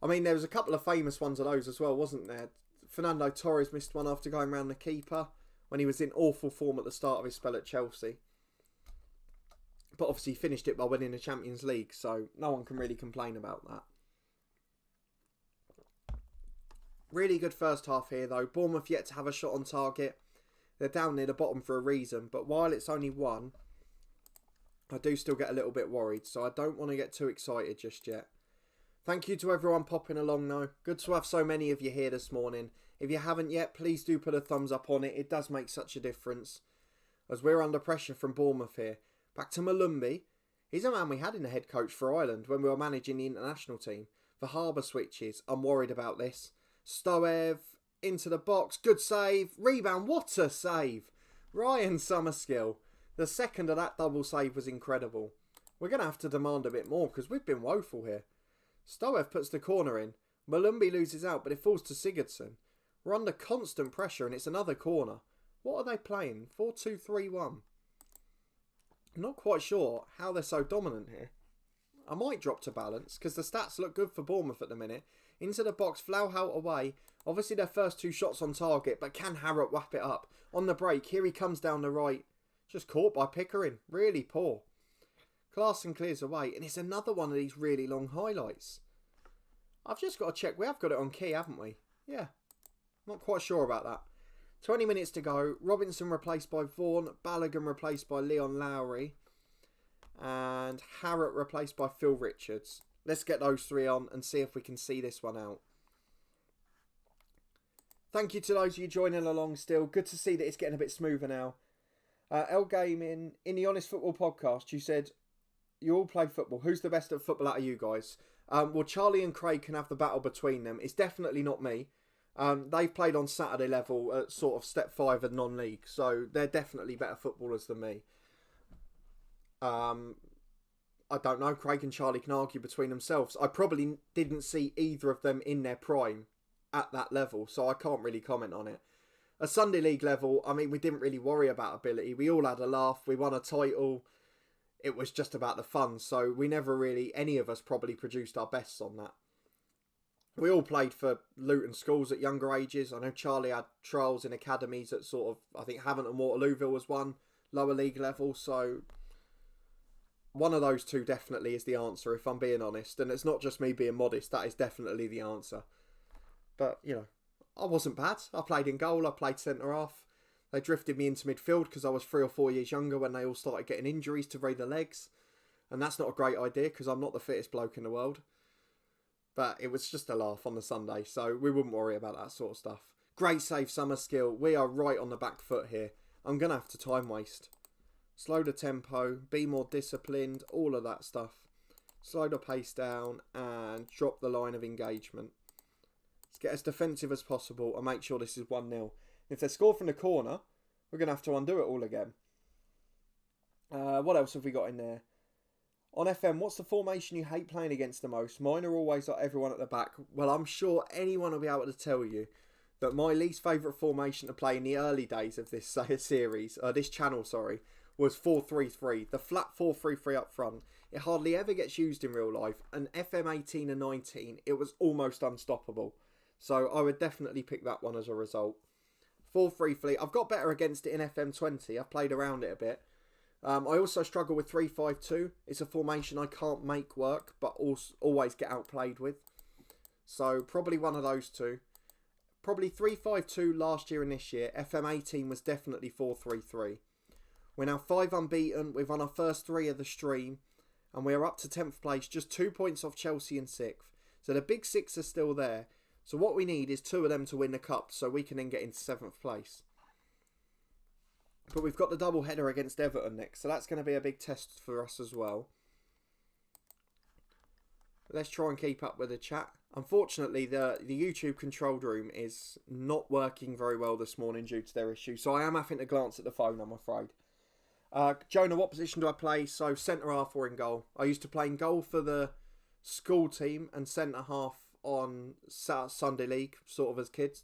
I mean, there was a couple of famous ones of those as well, wasn't there? Fernando Torres missed one after going round the keeper when he was in awful form at the start of his spell at Chelsea. But obviously he finished it by winning the Champions League, so no one can really complain about that. Really good first half here though. Bournemouth yet to have a shot on target. They're down near the bottom for a reason, but while it's only one, I do still get a little bit worried, so I don't want to get too excited just yet. Thank you to everyone popping along though. Good to have so many of you here this morning. If you haven't yet, please do put a thumbs up on it. It does make such a difference. As we're under pressure from Bournemouth here. Back to Malumbi. He's a man we had in the head coach for Ireland when we were managing the international team. For harbour switches, I'm worried about this. Stoev into the box. Good save. Rebound. What a save. Ryan Summerskill. The second of that double save was incredible. We're going to have to demand a bit more because we've been woeful here. Stoev puts the corner in. Malumbi loses out, but it falls to Sigurdsson. We're under constant pressure and it's another corner. What are they playing? 4-2-3-1. I'm not quite sure how they're so dominant here. I might drop to balance because the stats look good for Bournemouth at the minute. Into the box, Flauhaut away. Obviously their first two shots on target, but can Harrop wrap it up? On the break, here he comes down the right. Just caught by Pickering. Really poor. Klaassen clears away, and it's another one of these really long highlights. I've just got to check. We have got it on key, haven't we? Yeah. Not quite sure about that. 20 minutes to go. Robinson replaced by Vaughan. Balogun replaced by Leon Lowry. And Harrop replaced by Phil Richards. Let's get those three on and see if we can see this one out. Thank you to those of you joining along still. Good to see that it's getting a bit smoother now. L Gaming, in the Honest Football podcast, you said you all play football. Who's the best at football out of you guys? Well, Charlie and Craig can have the battle between them. It's definitely not me. They've played on Saturday level at sort of step 5 of non-league, so they're definitely better footballers than me. I don't know. Craig and Charlie can argue between themselves. I probably didn't see either of them in their prime at that level, so I can't really comment on it. At Sunday League level, I mean, we didn't really worry about ability. We all had a laugh. We won a title. It was just about the fun, so we never really, any of us probably produced our bests on that. We all played for Luton schools at younger ages. I know Charlie had trials in academies at sort of, I think Havant and Waterlooville was one, lower league level, so one of those two definitely is the answer, if I'm being honest. And it's not just me being modest, that is definitely the answer. But, you know, I wasn't bad. I played in goal, I played centre-half. They drifted me into midfield because I was 3 or 4 years younger when they all started getting injuries to either legs. And that's not a great idea because I'm not the fittest bloke in the world. But it was just a laugh on the Sunday, so we wouldn't worry about that sort of stuff. Great save, Summerskill. We are right on the back foot here. I'm going to have to time waste. Slow the tempo, be more disciplined, all of that stuff. Slow the pace down and drop the line of engagement. Let's get as defensive as possible and make sure this is 1-0. If they score from the corner, we're going to have to undo it all again. What else have we got in there? On FM, what's the formation you hate playing against the most? Mine are always like everyone at the back. Well, I'm sure anyone will be able to tell you that my least favourite formation to play in the early days of this series, this channel, sorry, was 4-3-3. The flat 4-3-3 up front. It hardly ever gets used in real life. And FM18 and 19, it was almost unstoppable. So I would definitely pick that one as a result. 4-3-3. I've got better against it in FM20. I've played around it a bit. I also struggle with 3-5-2. It's a formation I can't make work, but also always get outplayed with. So probably one of those two. Probably 3-5-2 last year and this year. FM18 was definitely 4-3-3. We're now 5 unbeaten. We've won our first 3 of the stream. And we're up to 10th place, just 2 points off Chelsea in 6th. So the big 6 are still there. So what we need is 2 of them to win the cup so we can then get into 7th place. But we've got the double header against Everton next, so that's going to be a big test for us as well. Let's try and keep up with the chat. Unfortunately, the YouTube control room is not working very well this morning due to their issue, so I am having to glance at the phone, I'm afraid. Jonah, what position do I play? So, centre half or in goal. I used to play in goal for the school team and centre half on Sunday League, sort of as kids.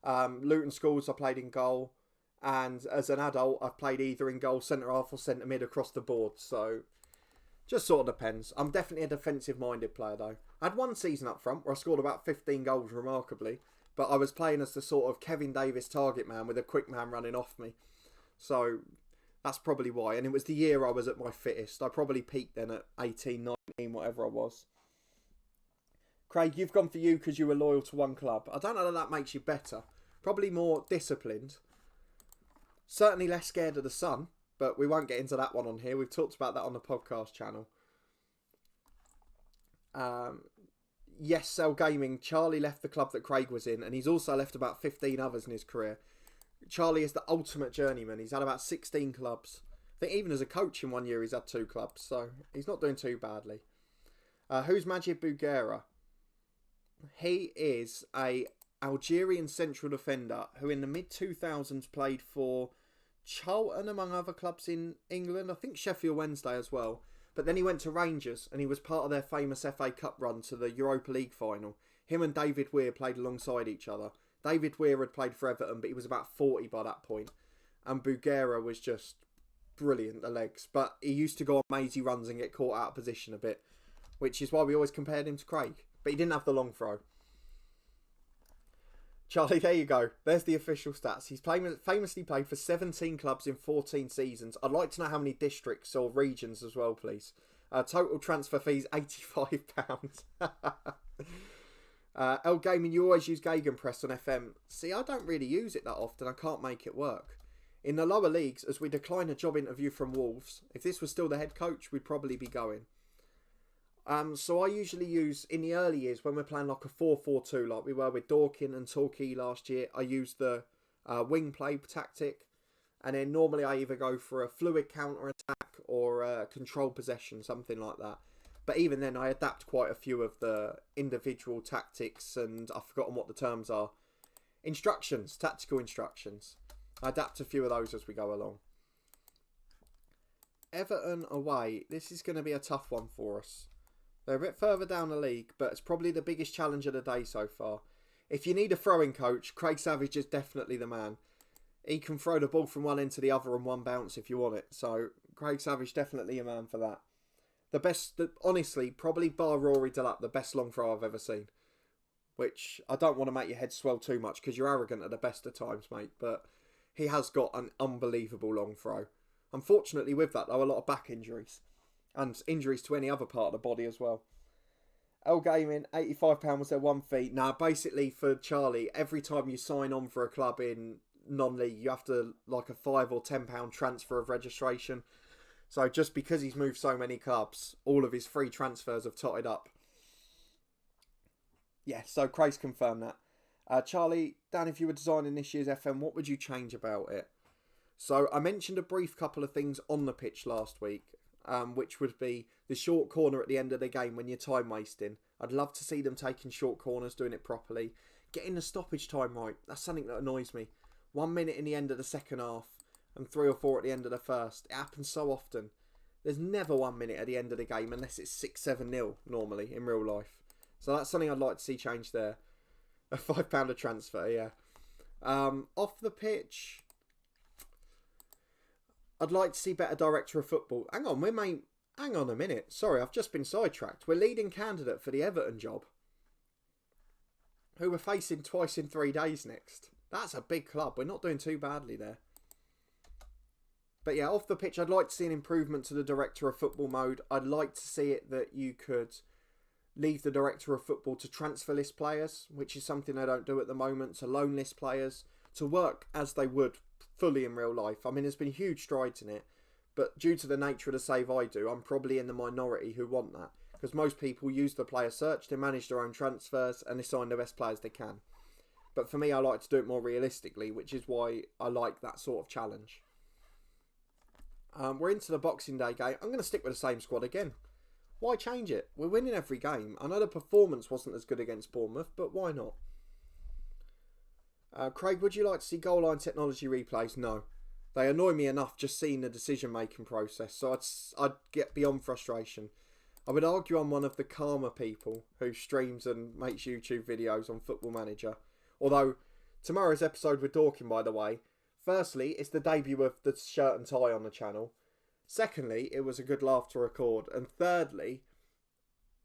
Luton Schools, I played in goal, and as an adult, I've played either in goal, centre half, or centre mid across the board, so just sort of depends. I'm definitely a defensive-minded player, though. I had one season up front where I scored about 15 goals, remarkably. But I was playing as the sort of Kevin Davis target man with a quick man running off me. So that's probably why. And it was the year I was at my fittest. I probably peaked then at 18, 19, whatever I was. Craig, you've gone for you because you were loyal to one club. I don't know that makes you better. Probably more disciplined. Certainly less scared of the sun. But we won't get into that one on here. We've talked about that on the podcast channel. Yes, Cell Gaming. Charlie left the club that Craig was in. And he's also left about 15 others in his career. Charlie is the ultimate journeyman. He's had about 16 clubs. I think even as a coach in one year he's had 2 clubs. So he's not doing too badly. Who's Majid Bougera? He is a Algerian central defender who in the mid-2000s played for Charlton, among other clubs in England. I think Sheffield Wednesday as well. But then he went to Rangers and he was part of their famous FA Cup run to the Europa League final. Him and David Weir played alongside each other. David Weir had played for Everton, but he was about 40 by that point. And Bougera was just brilliant, the legs. But he used to go on mazy runs and get caught out of position a bit, which is why we always compared him to Craig. But he didn't have the long throw. Charlie, there you go. There's the official stats. He's famously played for 17 clubs in 14 seasons. I'd like to know how many districts or regions as well, please. Total transfer fees, £85. L Gaming, you always use Gegenpress on FM. See, I don't really use it that often. I can't make it work. In the lower leagues, as we decline a job interview from Wolves, if this was still the head coach, we'd probably be going. So I usually use, in the early years, when we're playing like a 4-4-2, like we were with Dorkin and Torquay last year, I use the wing play tactic. And then normally I either go for a fluid counter-attack or a control possession, something like that. But even then, I adapt quite a few of the individual tactics, and I've forgotten what the terms are. Instructions, tactical instructions. I adapt a few of those as we go along. Everton away. This is going to be a tough one for us. They're a bit further down the league, but it's probably the biggest challenge of the day so far. If you need a throwing coach, Craig Savage is definitely the man. He can throw the ball from one end to the other in one bounce if you want it. So Craig Savage definitely a man for that. The best, honestly, probably bar Rory Delap, the best long throw I've ever seen. Which I don't want to make your head swell too much because you're arrogant at the best of times, mate. But he has got an unbelievable long throw. Unfortunately with that, though, a lot of back injuries. And injuries to any other part of the body as well. L Gaming, £85 was their one fee. Now, basically for Charlie, every time you sign on for a club in non-league, you have to like a £5 or £10 transfer of registration. So just because he's moved so many clubs, all of his free transfers have totted up. Yeah, so Craig's confirmed that. Charlie, Dan, if you were designing this year's FM, what would you change about it? So I mentioned a brief couple of things on the pitch last week. Which would be the short corner at the end of the game when you're time wasting. I'd love to see them taking short corners, doing it properly. Getting the stoppage time right. That's something that annoys me. 1 minute in the end of the second half and 3 or 4 at the end of the first. It happens so often. There's never 1 minute at the end of the game unless it's 6-7-0 normally in real life. So that's something I'd like to see changed there. A £5 a transfer, yeah. Off the pitch, I'd like to see better director of football. Hang on a minute. Sorry, I've just been sidetracked. We're leading candidate for the Everton job, who we're facing twice in 3 days next. That's a big club. We're not doing too badly there. But yeah, off the pitch, I'd like to see an improvement to the director of football mode. I'd like to see it that you could leave the director of football to transfer list players, which is something they don't do at the moment, to loan list players, to work as they would fully in real life. I mean, there's been huge strides in it, but due to the nature of the save I do, I'm probably in the minority who want that, because most people use the player search, they manage their own transfers, and they sign the best players they can. But for me, I like to do it more realistically, which is why I like that sort of challenge. We're into the Boxing Day game. I'm going to stick with the same squad again. Why change it? We're winning every game. I know the performance wasn't as good against Bournemouth, but why not? Craig, would you like to see goal line technology replays? No. They annoy me enough just seeing the decision-making process, so I'd get beyond frustration. I would argue I'm one of the calmer people who streams and makes YouTube videos on Football Manager. Although, tomorrow's episode with Dorking, by the way, firstly, it's the debut of the shirt and tie on the channel. Secondly, it was a good laugh to record. And thirdly,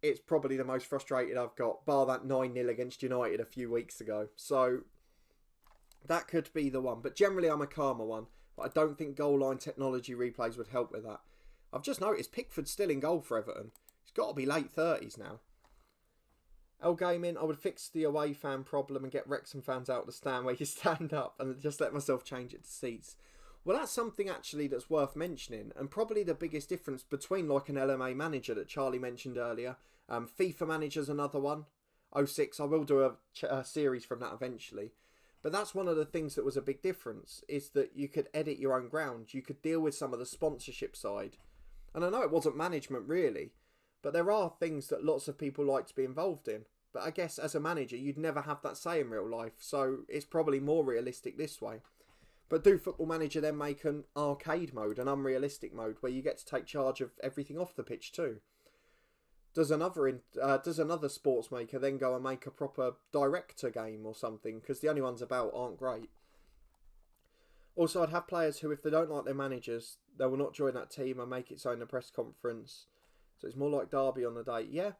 it's probably the most frustrated I've got, bar that 9-0 against United a few weeks ago. So, that could be the one. But generally, I'm a calmer one. But I don't think goal line technology replays would help with that. I've just noticed Pickford's still in goal for Everton. He's got to be late 30s now. L Gaming, I would fix the away fan problem and get Wrexham fans out of the stand where you stand up and just let myself change it to seats. Well, that's something actually that's worth mentioning, and probably the biggest difference between like an LMA manager that Charlie mentioned earlier. FIFA manager's another one. 06, I will do a series from that eventually. But that's one of the things that was a big difference, is that you could edit your own ground. You could deal with some of the sponsorship side. And I know it wasn't management really, but there are things that lots of people like to be involved in. But I guess as a manager, you'd never have that say in real life, so it's probably more realistic this way. But do Football Manager then make an arcade mode, an unrealistic mode, where you get to take charge of everything off the pitch too? Does another sports maker then go and make a proper director game or something? Because the only ones about aren't great. Also, I'd have players who, if they don't like their managers, they will not join that team and make it so in the press conference. So it's more like Derby on the day. Yeah.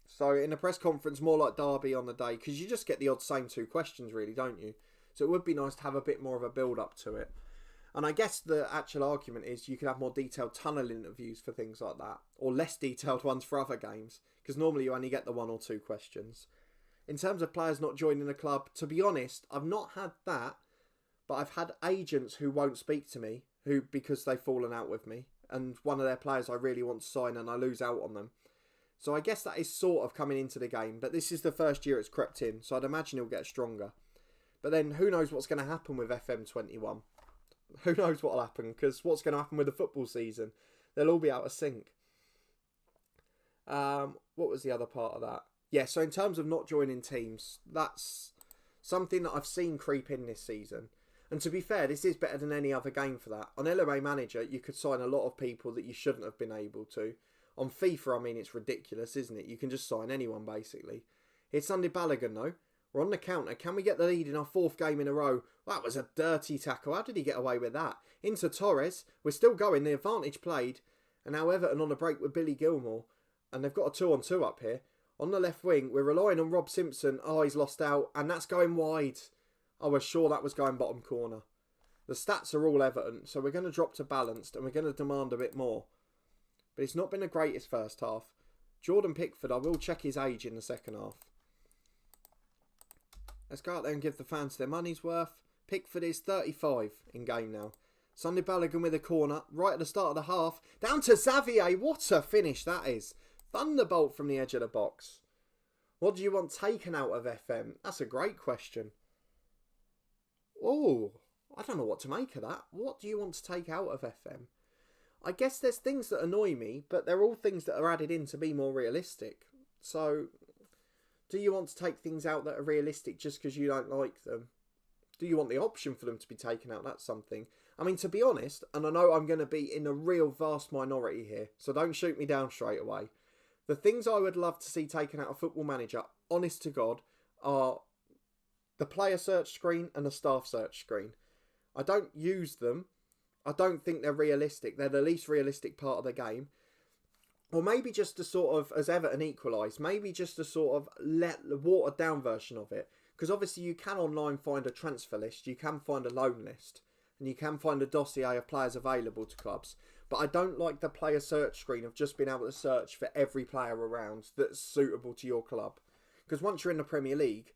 So in a press conference, more like Derby on the day, because you just get the odd same two questions really, don't you? So it would be nice to have a bit more of a build-up to it. And I guess the actual argument is you could have more detailed tunnel interviews for things like that. Or less detailed ones for other games. Because normally you only get the 1 or 2 questions. In terms of players not joining the club, to be honest, I've not had that. But I've had agents who won't speak to me because they've fallen out with me. And one of their players I really want to sign and I lose out on them. So I guess that is sort of coming into the game. But this is the first year it's crept in. So I'd imagine it'll get stronger. But then who knows what's going to happen with FM21? Who knows what will happen? Because what's going to happen with the football season? They'll all be out of sync. What was the other part of that? Yeah, so in terms of not joining teams, that's something that I've seen creep in this season. And to be fair, this is better than any other game for that. On LMA Manager, you could sign a lot of people that you shouldn't have been able to. On FIFA, I mean, it's ridiculous, isn't it? You can just sign anyone, basically. It's Sunday Balogun, though. We're on the counter. Can we get the lead in our 4th game in a row? That was a dirty tackle. How did he get away with that? Into Torres. We're still going. The advantage played. And now Everton on a break with Billy Gilmore. And they've got a 2-on-2 up here. On the left wing, we're relying on Rob Simpson. Oh, he's lost out. And that's going wide. I was sure that was going bottom corner. The stats are all Everton. So we're going to drop to balanced. And we're going to demand a bit more. But it's not been the greatest first half. Jordan Pickford, I will check his age in the second half. Let's go out there and give the fans their money's worth. Pickford is 35 in game now. Sunday Balogun with a corner right at the start of the half. Down to Xavier. What a finish that is. Thunderbolt from the edge of the box. What do you want taken out of FM? That's a great question. Oh, I don't know what to make of that. What do you want to take out of FM? I guess there's things that annoy me, but they're all things that are added in to be more realistic. So, do you want to take things out that are realistic just because you don't like them? Do you want the option for them to be taken out? That's something. I mean, to be honest, and I know I'm going to be in a real vast minority here, so don't shoot me down straight away. The things I would love to see taken out of Football Manager, honest to God, are the player search screen and the staff search screen. I don't use them. I don't think they're realistic. They're the least realistic part of the game. Or maybe just to sort of, as Everton equalise, maybe just to sort of let the watered down version of it. Because obviously you can online find a transfer list, you can find a loan list, and you can find a dossier of players available to clubs. But I don't like the player search screen of just being able to search for every player around that's suitable to your club. Because once you're in the Premier League,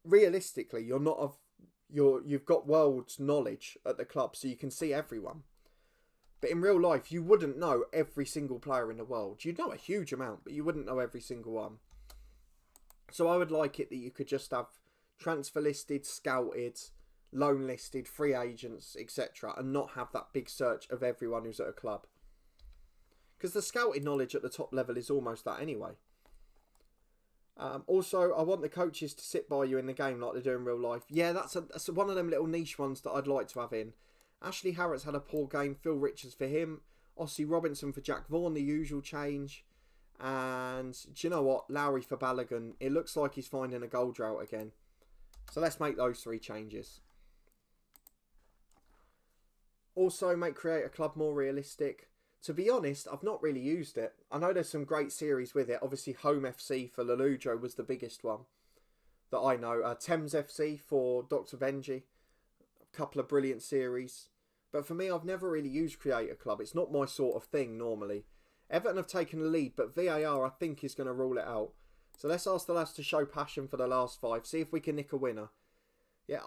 realistically, you've got world's knowledge at the club, so you can see everyone. But in real life, you wouldn't know every single player in the world. You'd know a huge amount, but you wouldn't know every single one. So I would like it that you could just have transfer listed, scouted, loan listed, free agents, etc. and not have that big search of everyone who's at a club. because the scouting knowledge at the top level is almost that anyway. Also, I want the coaches to sit by you in the game like they do in real life. Yeah, that's one of them little niche ones that I'd like to have in. Ashley Harrett's had a poor game. Phil Richards for him. Ossie Robinson for Jack Vaughan, the usual change. And do you know what? Lowry for Balogun. It looks like he's finding a goal drought again. So let's make those 3 changes. Also, create a club more realistic. To be honest, I've not really used it. I know there's some great series with it. Obviously, Home FC for Lelujo was the biggest one that I know. Thames FC for Dr. Benji. A couple of brilliant series. But for me, I've never really used Create a Club. It's not my sort of thing normally. Everton have taken the lead, but VAR I think is going to rule it out. So let's ask the lads to show passion for the last 5. See if we can nick a winner. Yeah,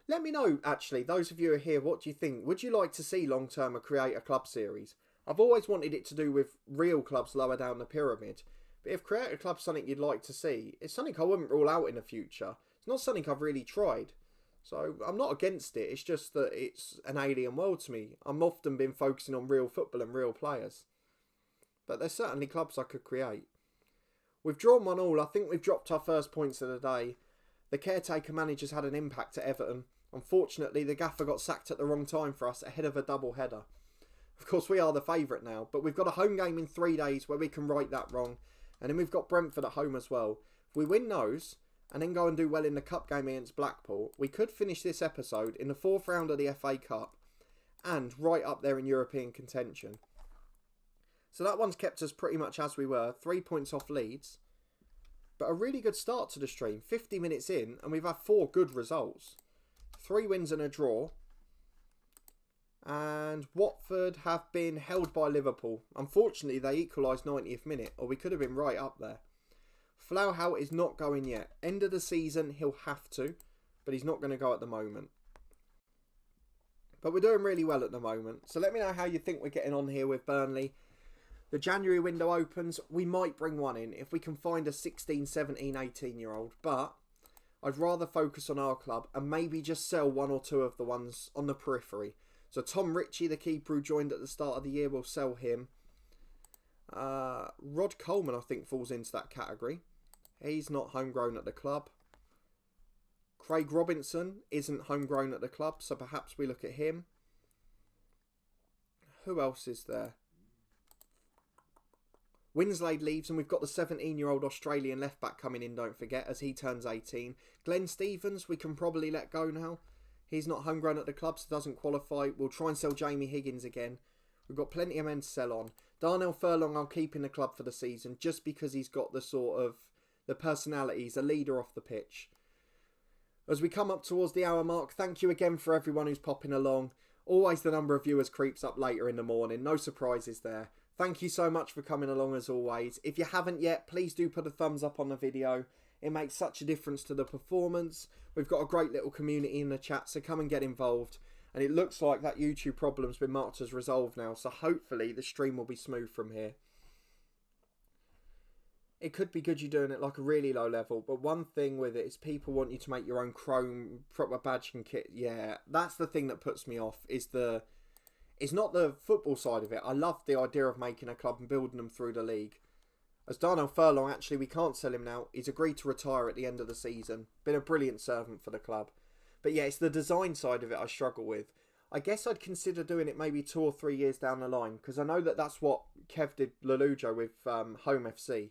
let me know, actually, those of you who are here, what do you think? Would you like to see long-term a Create a Club series? I've always wanted it to do with real clubs lower down the pyramid. But if Create a Club's something you'd like to see, it's something I wouldn't rule out in the future. It's not something I've really tried. So I'm not against it. It's just that it's an alien world to me. I'm often been focusing on real football and real players. But there's certainly clubs I could create. We've drawn 1-1. I think we've dropped our first points of the day. The caretaker manager's had an impact at Everton. Unfortunately, the gaffer got sacked at the wrong time for us ahead of a double header. Of course, we are the favourite now, but we've got a home game in 3 days where we can right that wrong. And then we've got Brentford at home as well. If we win those, and then go and do well in the cup game against Blackpool, we could finish this episode in the 4th round of the FA Cup and right up there in European contention. So that one's kept us pretty much as we were, 3 points off Leeds. But a really good start to the stream, 50 minutes in, and we've had 4 good results. 3 wins and a draw. And Watford have been held by Liverpool. Unfortunately, they equalised 90th minute, or we could have been right up there. Flauhaut is not going yet. End of the season, he'll have to, but he's not going to go at the moment. But we're doing really well at the moment. So let me know how you think we're getting on here with Burnley. The January window opens. We might bring one in if we can find a 16, 17, 18-year-old. But I'd rather focus on our club and maybe just sell 1 or 2 of the ones on the periphery. So Tom Ritchie, the keeper who joined at the start of the year, we'll sell him. Rod Coleman, I think, falls into that category. He's not homegrown at the club. Craig Robinson isn't homegrown at the club, so perhaps we look at him. Who else is there? Winslade leaves, and we've got the 17-year-old Australian left-back coming in, don't forget, as he turns 18. Glenn Stevens, we can probably let go now. He's not homegrown at the club, so doesn't qualify. We'll try and sell Jamie Higgins again. We've got plenty of men to sell on. Darnell Furlong, I'll keep in the club for the season, just because he's got the sort of the personality. He's a leader off the pitch. As we come up towards the hour mark, thank you again for everyone who's popping along. Always the number of viewers creeps up later in the morning. No surprises there. Thank you so much for coming along as always. If you haven't yet, please do put a thumbs up on the video. It makes such a difference to the performance. We've got a great little community in the chat, so come and get involved. And it looks like that YouTube problem's been marked as resolved now, so hopefully the stream will be smooth from here. It could be good you doing it like a really low level, but one thing with it is people want you to make your own chrome proper badge and kit. Yeah, that's the thing that puts me off, is it's not the football side of it. I love the idea of making a club and building them through the league. As Darnell Furlong, actually, we can't sell him now. He's agreed to retire at the end of the season. Been a brilliant servant for the club. But yeah, it's the design side of it I struggle with. I guess I'd consider doing it maybe 2 or 3 years down the line, because I know that that's what Kev did Lelujo with Home FC.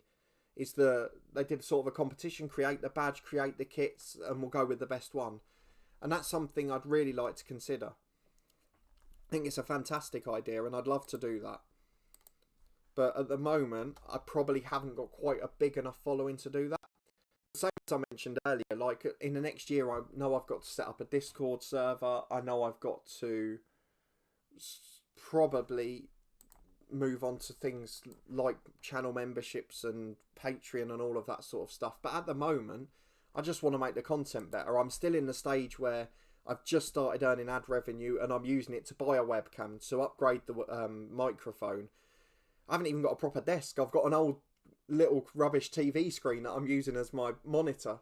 They did sort of a competition, create the badge, create the kits, and we'll go with the best one. And that's something I'd really like to consider. I think it's a fantastic idea, and I'd love to do that. But at the moment, I probably haven't got quite a big enough following to do that. Same as I mentioned earlier, like in the next year, I know I've got to set up a Discord server. I know I've got to probably move on to things like channel memberships and Patreon and all of that sort of stuff. But at the moment, I just want to make the content better. I'm still in the stage where I've just started earning ad revenue and I'm using it to buy a webcam, to upgrade the microphone. I haven't even got a proper desk. I've got an old little rubbish TV screen that I'm using as my monitor.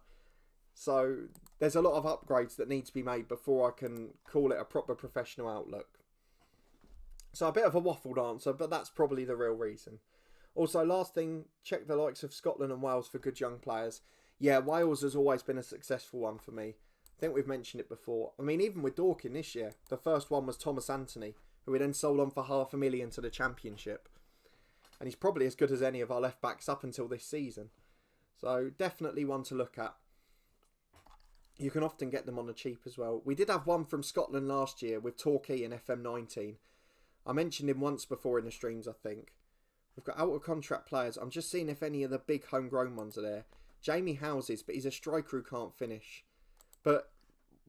So there's a lot of upgrades that need to be made before I can call it a proper professional outlook. So a bit of a waffled answer, but that's probably the real reason. Also, last thing, check the likes of Scotland and Wales for good young players. Yeah, Wales has always been a successful one for me. I think we've mentioned it before. I mean, even with Dorking this year, the first one was Thomas Anthony, who we then sold on for $500,000 to the Championship. And he's probably as good as any of our left backs up until this season. So definitely one to look at. You can often get them on the cheap as well. We did have one from Scotland last year with Torquay in FM19. I mentioned him once before in the streams, I think. We've got out of contract players. I'm just seeing if any of the big homegrown ones are there. Jamie Houses, but he's a striker who can't finish. But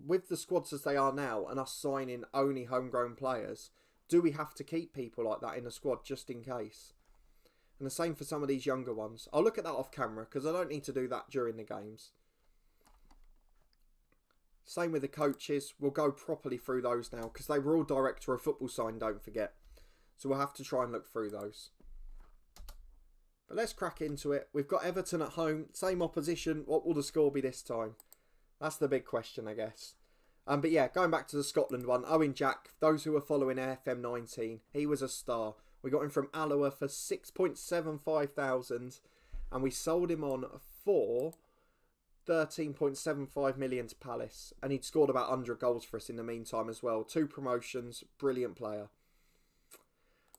with the squads as they are now and us signing only homegrown players, do we have to keep people like that in the squad just in case? And the same for some of these younger ones. I'll look at that off camera because I don't need to do that during the games. Same with the coaches. We'll go properly through those now because they were all director of football signed, don't forget. So we'll have to try and look through those. But let's crack into it. We've got Everton at home. Same opposition. What will the score be this time? That's the big question, I guess. But yeah, going back to the Scotland one. Owen Jack, those who are following FM19, he was a star. We got him from Alloa for 6.75 thousand. And we sold him on for 13.75 million to Palace. And he'd scored about 100 goals for us in the meantime as well. 2 promotions. Brilliant player.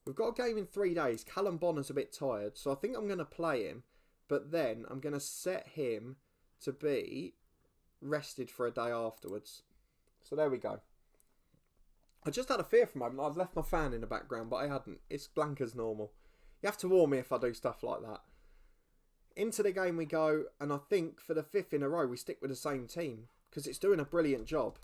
We've got a game in 3 days. Callum Bonner's a bit tired. So I think I'm going to play him. But then I'm going to set him to be rested for a day afterwards. So there we go. I just had a fear for a moment. I've left my fan in the background, but I hadn't. It's blank as normal. You have to warn me if I do stuff like that. Into the game we go, and I think for the 5th in a row we stick with the same team because it's doing a brilliant job.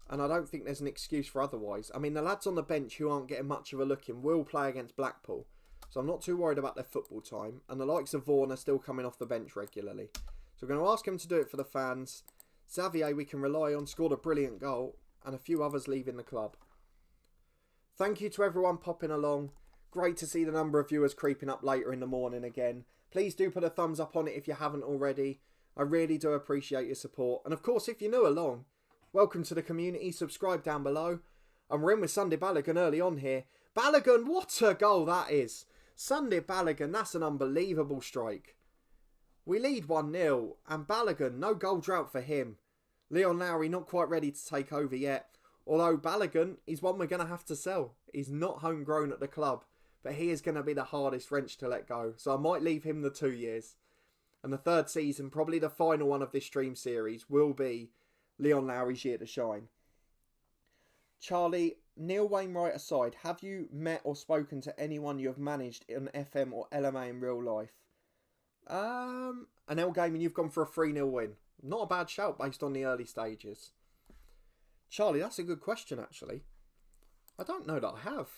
And I don't think there's an excuse for otherwise. I mean, the lads on the bench who aren't getting much of a look in will play against Blackpool. So I'm not too worried about their football time. And the likes of Vaughan are still coming off the bench regularly. So we're going to ask him to do it for the fans. Xavier we can rely on, scored a brilliant goal. And a few others leaving the club. Thank you to everyone popping along. Great to see the number of viewers creeping up later in the morning again. Please do put a thumbs up on it if you haven't already. I really do appreciate your support. And of course, if you're new along, welcome to the community. Subscribe down below. And we're in with Sunday Balogun early on here. Balogun, what a goal that is. Sunday Balogun, that's an unbelievable strike. We lead 1-0. And Balogun, no goal drought for him. Leon Lowry not quite ready to take over yet. Although Balogun is one we're going to have to sell. He's not homegrown at the club. But he is going to be the hardest wrench to let go. So I might leave him the 2 years. And the 3rd season, probably the final one of this stream series, will be Leon Lowry's year to shine. Charlie, Neil Wainwright aside, have you met or spoken to anyone you have managed in FM or LMA in real life? An L Gaming, you've gone for a 3-0 win. Not a bad shout based on the early stages. Charlie, that's a good question, actually. I don't know that I have.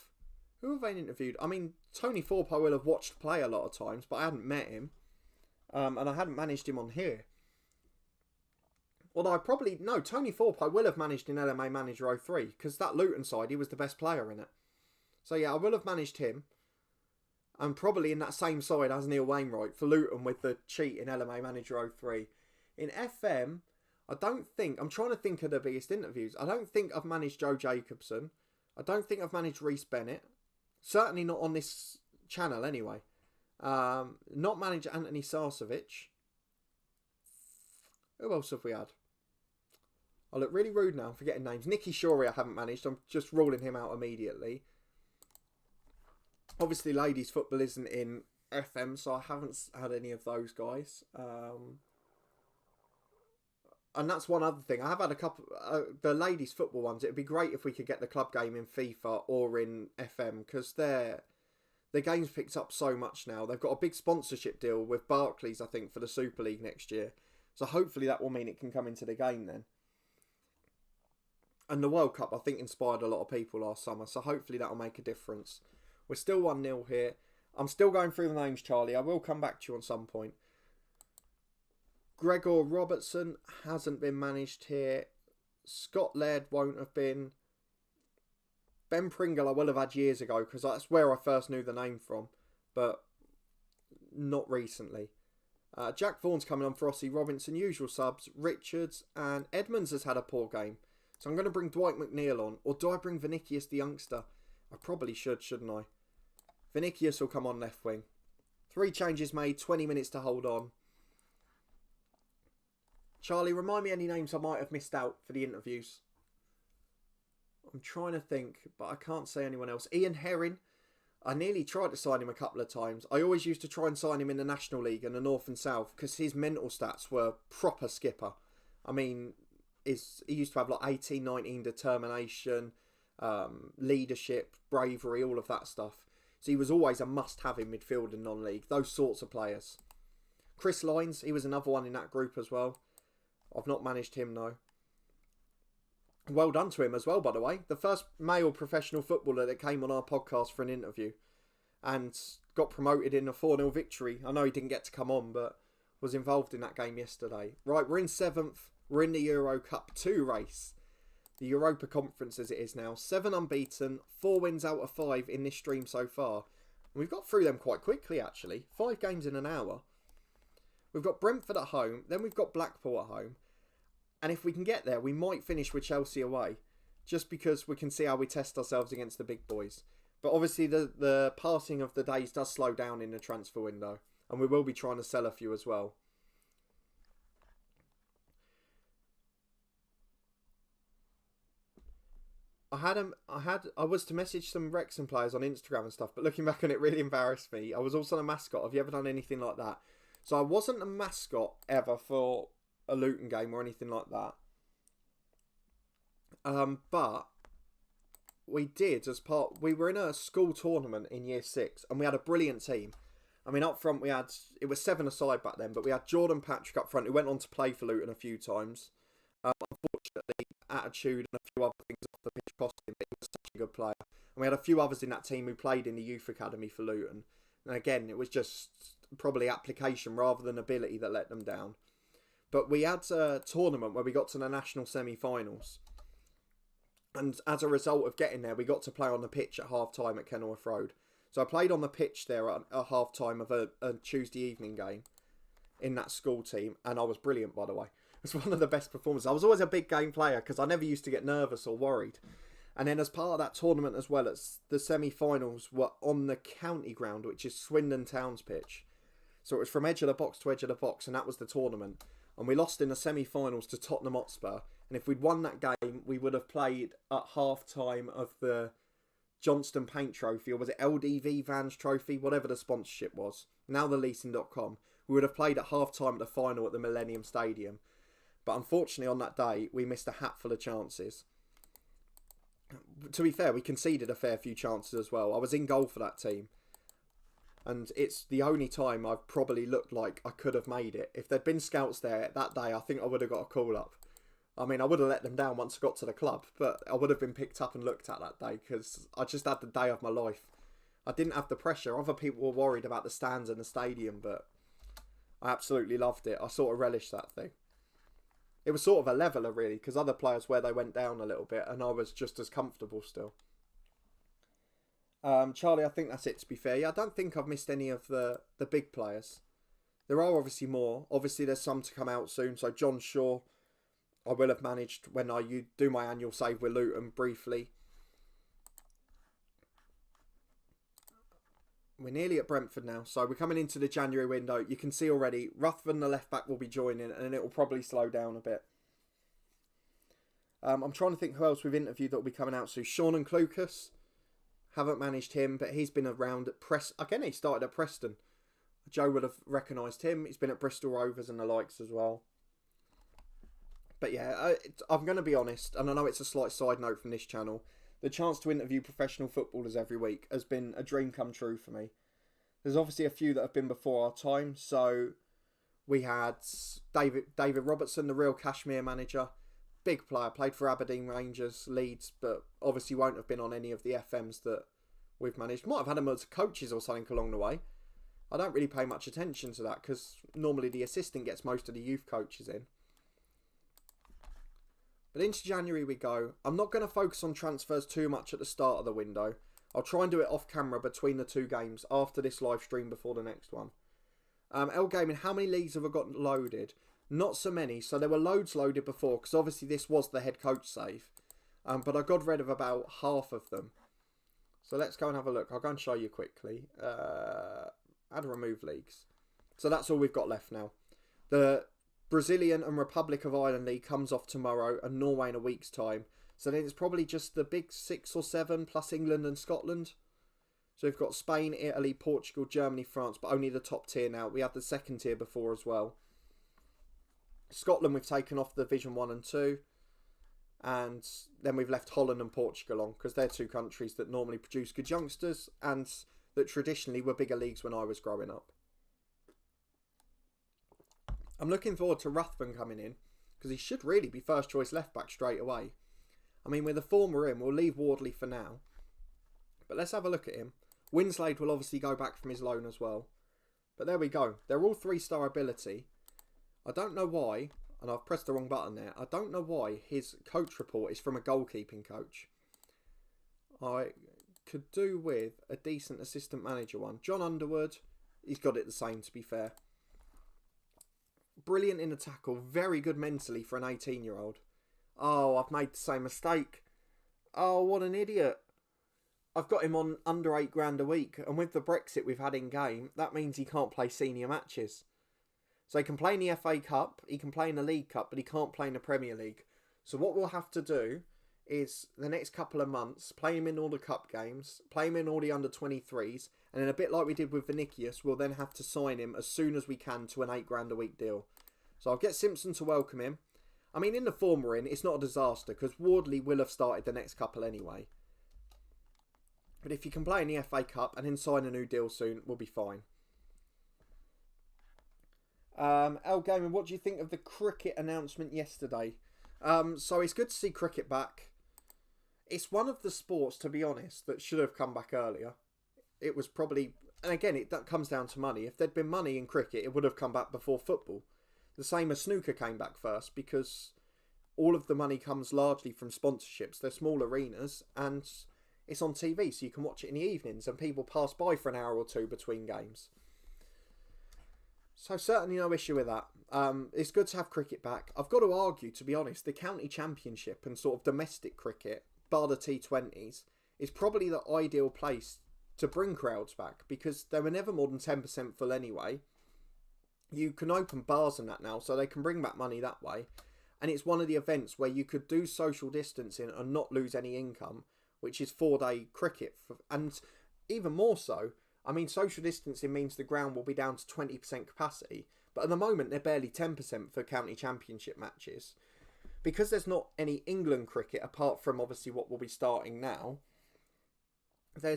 Who have I interviewed? I mean, Tony Thorpe I will have watched play a lot of times, but I hadn't met him. And I hadn't managed him on here. Although I probably... No, Tony Thorpe I will have managed in LMA Manager 03, because that Luton side, he was the best player in it. So yeah, I will have managed him. And probably in that same side as Neil Wainwright for Luton with the cheat in LMA Manager 03. In FM, I don't think... I'm trying to think of the biggest interviews. I don't think I've managed Joe Jacobson. I don't think I've managed Reece Bennett. Certainly not on this channel anyway. Not managed Anthony Sarcevic. Who else have we had? I look really rude now. I'm forgetting names. Nicky Shorey I haven't managed. I'm just ruling him out immediately. Obviously, ladies football isn't in FM, so I haven't had any of those guys. And that's one other thing. I have had a couple... the ladies football ones. It'd be great if we could get the club game in FIFA or in FM, because the game's picked up so much now. They've got a big sponsorship deal with Barclays, I think, for the Super League next year. So hopefully that will mean it can come into the game then. And the World Cup, I think, inspired a lot of people last summer. So hopefully that will make a difference. We're still 1-0 here. I'm still going through the names, Charlie. I will come back to you on some point. Gregor Robertson hasn't been managed here. Scott Laird won't have been. Ben Pringle I will have had years ago because that's where I first knew the name from. But not recently. Jack Vaughan's coming on for Ossie Robinson. Usual subs. Richards and Edmonds has had a poor game. So I'm going to bring Dwight McNeil on. Or do I bring Vinicius the youngster? I probably should, shouldn't I? Vinicius will come on left wing. 3 changes made, 20 minutes to hold on. Charlie, remind me any names I might have missed out for the interviews. I'm trying to think, but I can't say anyone else. Ian Herring. I nearly tried to sign him a couple of times. I always used to try and sign him in the National League and the North and South because his mental stats were proper skipper. I mean, he used to have like 18, 19 determination, leadership, bravery, all of that stuff. So he was always a must-have in midfield and non-league. Those sorts of players. Chris Lines, he was another one in that group as well. I've not managed him, though. Well done to him as well, by the way. The first male professional footballer that came on our podcast for an interview and got promoted in a 4-0 victory. I know he didn't get to come on, but was involved in that game yesterday. Right, we're in 7th. We're in the Euro Cup 2 race. The Europa Conference as it is now. 7 unbeaten, 4 wins out of 5 in this stream so far. And we've got through them quite quickly, actually. 5 games in an hour. We've got Brentford at home. Then we've got Blackpool at home. And if we can get there, we might finish with Chelsea away. Just because we can see how we test ourselves against the big boys. But obviously the passing of the days does slow down in the transfer window. And we will be trying to sell a few as well. I was to message some Wrexham players on Instagram and stuff, but looking back on it really embarrassed me. I was also a mascot. Have you ever done anything like that? So I wasn't a mascot ever for a Luton game or anything like that. But we did we were in a school tournament in year 6 and we had a brilliant team. I mean, up front it was 7-a-side back then, but we had Jordan Patrick up front who went on to play for Luton a few times. Unfortunately, attitude and a few other things off the pitch cost him, but he was such a good player. And we had a few others in that team who played in the Youth Academy for Luton. And again, it was just probably application rather than ability that let them down. But we had a tournament where we got to the national semi-finals. And as a result of getting there, we got to play on the pitch at half-time at Kenilworth Road. So I played on the pitch there at half-time of a Tuesday evening game in that school team. And I was brilliant, by the way. It was one of the best performances. I was always a big game player because I never used to get nervous or worried. And then as part of that tournament as well, the semi-finals were on the county ground, which is Swindon Town's pitch. So it was from edge of the box to edge of the box, and that was the tournament. And we lost in the semi-finals to Tottenham Hotspur. And if we'd won that game, we would have played at half-time of the Johnston Paint Trophy, or was it LDV Vans Trophy, whatever the sponsorship was. Now the leasing.com. We would have played at half-time at the final at the Millennium Stadium. But unfortunately on that day, we missed a hatful of chances. To be fair, we conceded a fair few chances as well. I was in goal for that team. And it's the only time I've probably looked like I could have made it. If there'd been scouts there that day, I think I would have got a call up. I mean, I would have let them down once I got to the club. But I would have been picked up and looked at that day because I just had the day of my life. I didn't have the pressure. Other people were worried about the stands and the stadium, but I absolutely loved it. I sort of relished that thing. It was sort of a leveller, really, because other players where they went down a little bit, and I was just as comfortable still. Charlie, I think that's it, to be fair. Yeah, I don't think I've missed any of the big players. There are obviously more. Obviously, there's some to come out soon. So, John Shaw, I will have managed when I do my annual save with Luton briefly. We're nearly at Brentford now, so we're coming into the January window. You can see already, Ruthven, the left-back, will be joining, and it will probably slow down a bit. I'm trying to think who else we've interviewed that will be coming out soon. Sean and Clucas, haven't managed him, but he's been around at Again, he started at Preston. Joe would have recognised him. He's been at Bristol Rovers and the likes as well. But yeah, I'm going to be honest, and I know it's a slight side note from this channel. The chance to interview professional footballers every week has been a dream come true for me. There's obviously a few that have been before our time. So we had David Robertson, the Real Kashmir manager. Big player, played for Aberdeen, Rangers, Leeds, but obviously won't have been on any of the FMs that we've managed. Might have had him as coaches or something along the way. I don't really pay much attention to that because normally the assistant gets most of the youth coaches in. But into January we go. I'm not going to focus on transfers too much at the start of the window. I'll try and do it off camera between the two games after this live stream before the next one. L Gaming, how many leagues have I got loaded? Not so many. So there were loads loaded before because obviously this was the head coach save. But I got rid of about half of them. So let's go and have a look. I'll go and show you quickly. Add remove leagues. So that's all we've got left now. The Brazilian and Republic of Ireland League comes off tomorrow and Norway in a week's time. So then it's probably just the big 6 or 7 plus England and Scotland. So we've got Spain, Italy, Portugal, Germany, France, but only the top tier now. We had the second tier before as well. Scotland we've taken off the Division 1 and 2. And then we've left Holland and Portugal on because they're 2 countries that normally produce good youngsters and that traditionally were bigger leagues when I was growing up. I'm looking forward to Ruthven coming in because he should really be first choice left back straight away. I mean, with the form we're in, we'll leave Wardley for now. But let's have a look at him. Winslade will obviously go back from his loan as well. But there we go. They're all 3-star ability. I don't know why, and I've pressed the wrong button there. I don't know why his coach report is from a goalkeeping coach. I could do with a decent assistant manager one. John Underwood, he's got it the same to be fair. Brilliant in the tackle. Very good mentally for an 18-year-old. Oh, I've made the same mistake. Oh, what an idiot. I've got him on under £8,000 a week. And with the Brexit we've had in game, that means he can't play senior matches. So he can play in the FA Cup, he can play in the League Cup, but he can't play in the Premier League. So what we'll have to do is, the next couple of months, play him in all the cup games, play him in all the under-23s, and then a bit like we did with Vinicius, we'll then have to sign him as soon as we can to an £8,000 a week deal. So I'll get Simpson to welcome him. I mean, in the form we're in, it's not a disaster, because Wardley will have started the next couple anyway. But if you can play in the FA Cup and then sign a new deal soon, we'll be fine. El Gamer, what do you think of the cricket announcement yesterday? So it's good to see cricket back. It's one of the sports, to be honest, that should have come back earlier. It was probably, and again, that comes down to money. If there'd been money in cricket, it would have come back before football. The same as snooker came back first, because all of the money comes largely from sponsorships. They're small arenas, and it's on TV, so you can watch it in the evenings, and people pass by for an hour or two between games. So certainly no issue with that. It's good to have cricket back. I've got to argue, to be honest, the county championship and sort of domestic cricket, bar the T20s, is probably the ideal place to bring crowds back, because they were never more than 10% full anyway. You can open bars and that now, so they can bring back money that way. And it's one of the events where you could do social distancing and not lose any income, which is 4-day cricket. And even more so, I mean, social distancing means the ground will be down to 20% capacity. But at the moment, they're barely 10% for county championship matches. Because there's not any England cricket, apart from obviously what will be starting now, there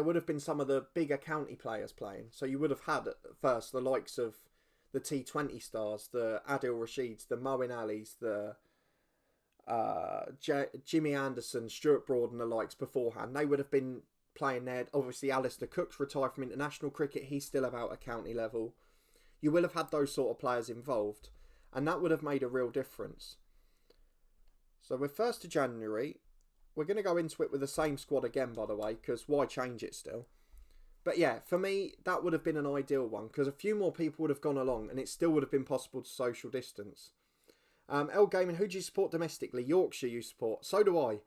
would have been some of the bigger county players playing. So you would have had at first the likes of the T20 stars, the Adil Rashids, the Moeen Alis, the Jimmy Anderson, Stuart Broad and the likes beforehand. They would have been playing there. Obviously, Alistair Cook's retired from international cricket. He's still about at county level. You will have had those sort of players involved, and that would have made a real difference. So we're 1st of January. We're going to go into it with the same squad again, by the way, because why change it still? But yeah, for me, that would have been an ideal one, because a few more people would have gone along, and it still would have been possible to social distance. El Gaming, who do you support domestically? Yorkshire you support. So do I.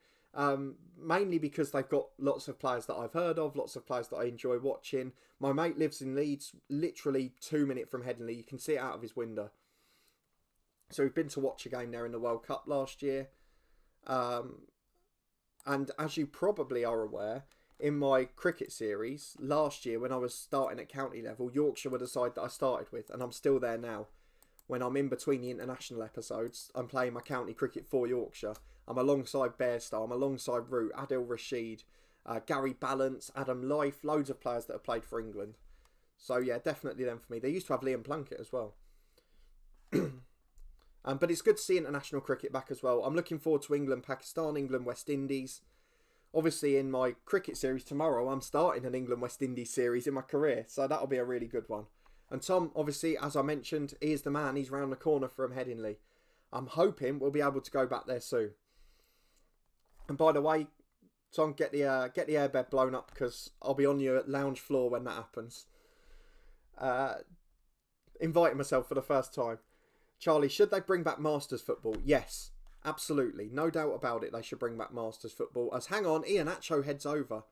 Mainly because they've got lots of players that I've heard of, lots of players that I enjoy watching. My mate lives in Leeds, literally 2 minutes from Headingley. You can see it out of his window. So we've been to watch a game there in the World Cup last year. And as you probably are aware, in my cricket series last year when I was starting at county level, Yorkshire were the side that I started with, and I'm still there now. When I'm in between the international episodes, I'm playing my county cricket for Yorkshire. I'm alongside Bairstow, I'm alongside Root, Adil Rashid, Gary Balance, Adam Life, loads of players that have played for England. So yeah, definitely them for me. They used to have Liam Plunkett as well. But it's good to see international cricket back as well. I'm looking forward to England, Pakistan, England, West Indies. Obviously in my cricket series tomorrow, I'm starting an England, West Indies series in my career. So that'll be a really good one. And Tom, obviously, as I mentioned, he is the man. He's round the corner from Headingley. I'm hoping we'll be able to go back there soon. And by the way, Tom, get the airbed blown up, because I'll be on your lounge floor when that happens. Inviting myself for the first time. Charlie, should they bring back Masters football? Yes, Absolutely. No doubt about it. They should bring back Masters football. As hang on, Iheanacho heads over.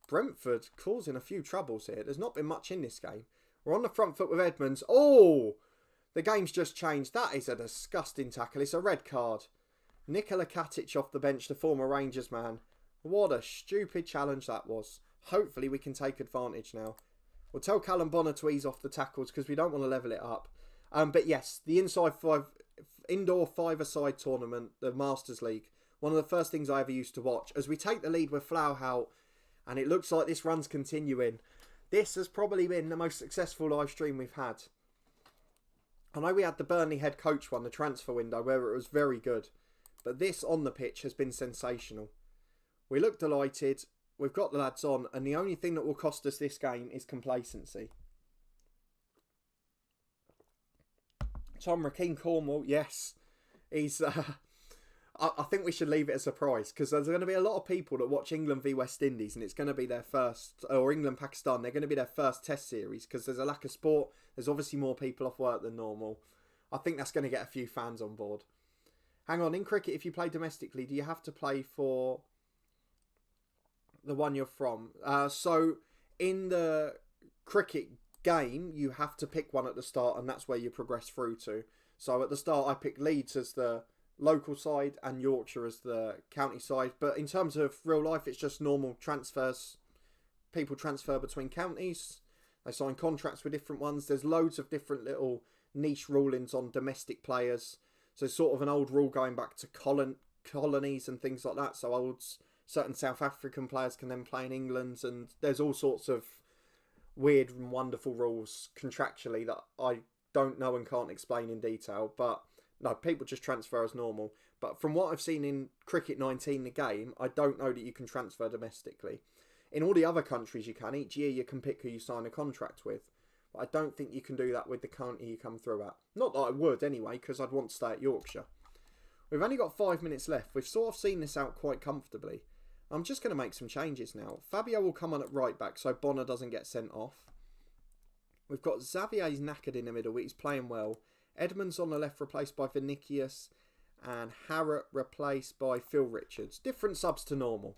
Brentford causing a few troubles here. There's not been much in this game. We're on the front foot with Edmonds. Oh! The game's just changed. That is a disgusting tackle. It's a red card. Nikola Katic off the bench, the former Rangers man. What a stupid challenge that was. Hopefully we can take advantage now. We'll tell Callum Bonner to ease off the tackles because we don't want to level it up. But yes, the indoor five-a-side tournament, the Masters League. One of the first things I ever used to watch. As we take the lead with Flauhout, and it looks like this run's continuing. This has probably been the most successful live stream we've had. I know we had the Burnley head coach one, the transfer window, where it was very good. But this on the pitch has been sensational. We look delighted. We've got the lads on. And the only thing that will cost us this game is complacency. Tom Rakeen Cornwall, yes. He's... I think we should leave it a surprise because there's going to be a lot of people that watch England v West Indies and it's going to be their first, or England-Pakistan, they're going to be their first test series because there's a lack of sport. There's obviously more people off work than normal. I think that's going to get a few fans on board. Hang on, in cricket, if you play domestically, do you have to play for the one you're from? So in the cricket game, you have to pick one at the start and that's where you progress through to. So at the start, I picked Leeds as the local side and Yorkshire as the county side. But in terms of real life, it's just normal transfers. People transfer between counties. They sign contracts with different ones. There's loads of different little niche rulings on domestic players. So sort of an old rule going back to colonies and things like that. So certain South African players can then play in England. And there's all sorts of weird and wonderful rules contractually that I don't know and can't explain in detail. But no, people just transfer as normal. But from what I've seen in Cricket 19, the game, I don't know that you can transfer domestically. In all the other countries you can. Each year you can pick who you sign a contract with. But I don't think you can do that with the county you come through at. Not that I would anyway, because I'd want to stay at Yorkshire. We've only got 5 minutes left. We've sort of seen this out quite comfortably. I'm just going to make some changes now. Fabio will come on at right back so Bonner doesn't get sent off. We've got Xavier's knackered in the middle. He's playing well. Edmonds on the left replaced by Vinicius and Harrott replaced by Phil Richards. Different subs to normal.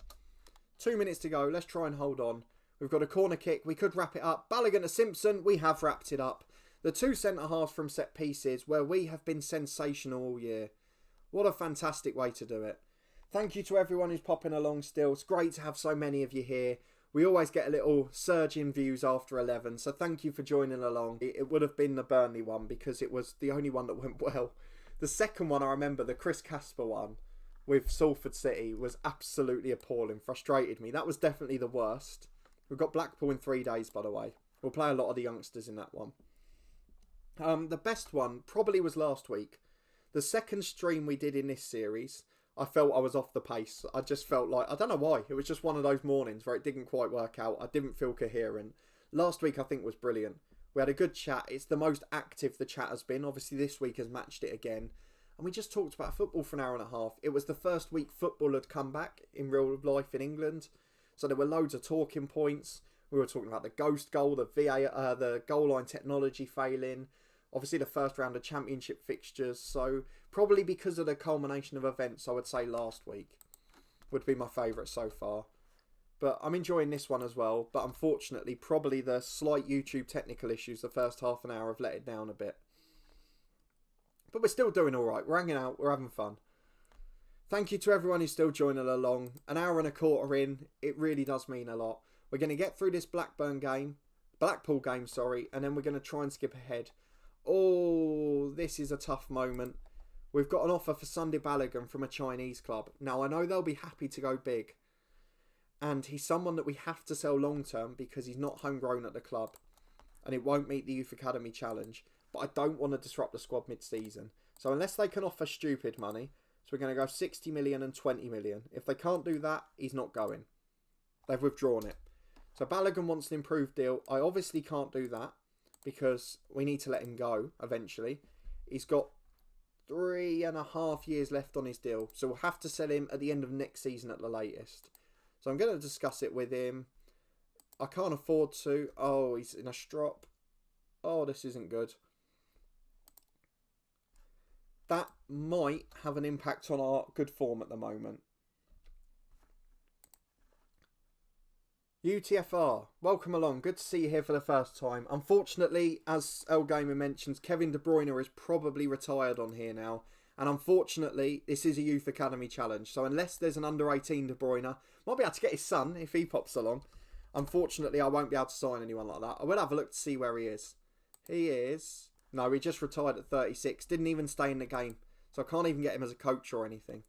2 minutes to go. Let's try and hold on. We've got a corner kick. We could wrap it up. Balogun to Simpson. We have wrapped it up. The two centre-halves from set pieces where we have been sensational all year. What a fantastic way to do it. Thank you to everyone who's popping along still. It's great to have so many of you here. We always get a little surge in views after 11, so thank you for joining along. It would have been the Burnley one because it was the only one that went well. The second one, I remember, the Chris Casper one with Salford City was absolutely appalling, frustrated me. That was definitely the worst. We've got Blackpool in 3 days, by the way. We'll play a lot of the youngsters in that one. The best one probably was last week. The second stream we did in this series, I felt I was off the pace. I just felt like, I don't know why. It was just one of those mornings where it didn't quite work out. I didn't feel coherent. Last week I think was brilliant. We had a good chat. It's the most active the chat has been. Obviously this week has matched it again. And we just talked about football for an hour and a half. It was the first week football had come back in real life in England. So there were loads of talking points. We were talking about the ghost goal, the goal line technology failing. Obviously the first round of championship fixtures. So probably because of the culmination of events, I would say last week would be my favourite so far. But I'm enjoying this one as well. But unfortunately, probably the slight YouTube technical issues the first half an hour have let it down a bit. But we're still doing alright. We're hanging out. We're having fun. Thank you to everyone who's still joining along. An hour and a quarter in. It really does mean a lot. We're going to get through this Blackpool game, and then we're going to try and skip ahead. Oh, this is a tough moment. We've got an offer for Sunday Balogun from a Chinese club. Now, I know they'll be happy to go big. And he's someone that we have to sell long term because he's not homegrown at the club. And it won't meet the Youth Academy challenge. But I don't want to disrupt the squad mid-season. So unless they can offer stupid money, so we're going to go 60 million and 20 million. If they can't do that, he's not going. They've withdrawn it. So Balogun wants an improved deal. I obviously can't do that because we need to let him go eventually. He's got 3.5 years left on his deal. So we'll have to sell him at the end of next season at the latest. So I'm going to discuss it with him. I can't afford to. Oh, he's in a strop. Oh, this isn't good. That might have an impact on our good form at the moment. UTFR, welcome along. Good to see you here for the first time. Unfortunately, as El Gamer mentions, Kevin De Bruyne is probably retired on here now. And unfortunately, this is a Youth Academy challenge. So unless there's an under-18 De Bruyne, might be able to get his son if he pops along. Unfortunately, I won't be able to sign anyone like that. I will have a look to see where he is. He is... No, he just retired at 36. Didn't even stay in the game. So I can't even get him as a coach or anything.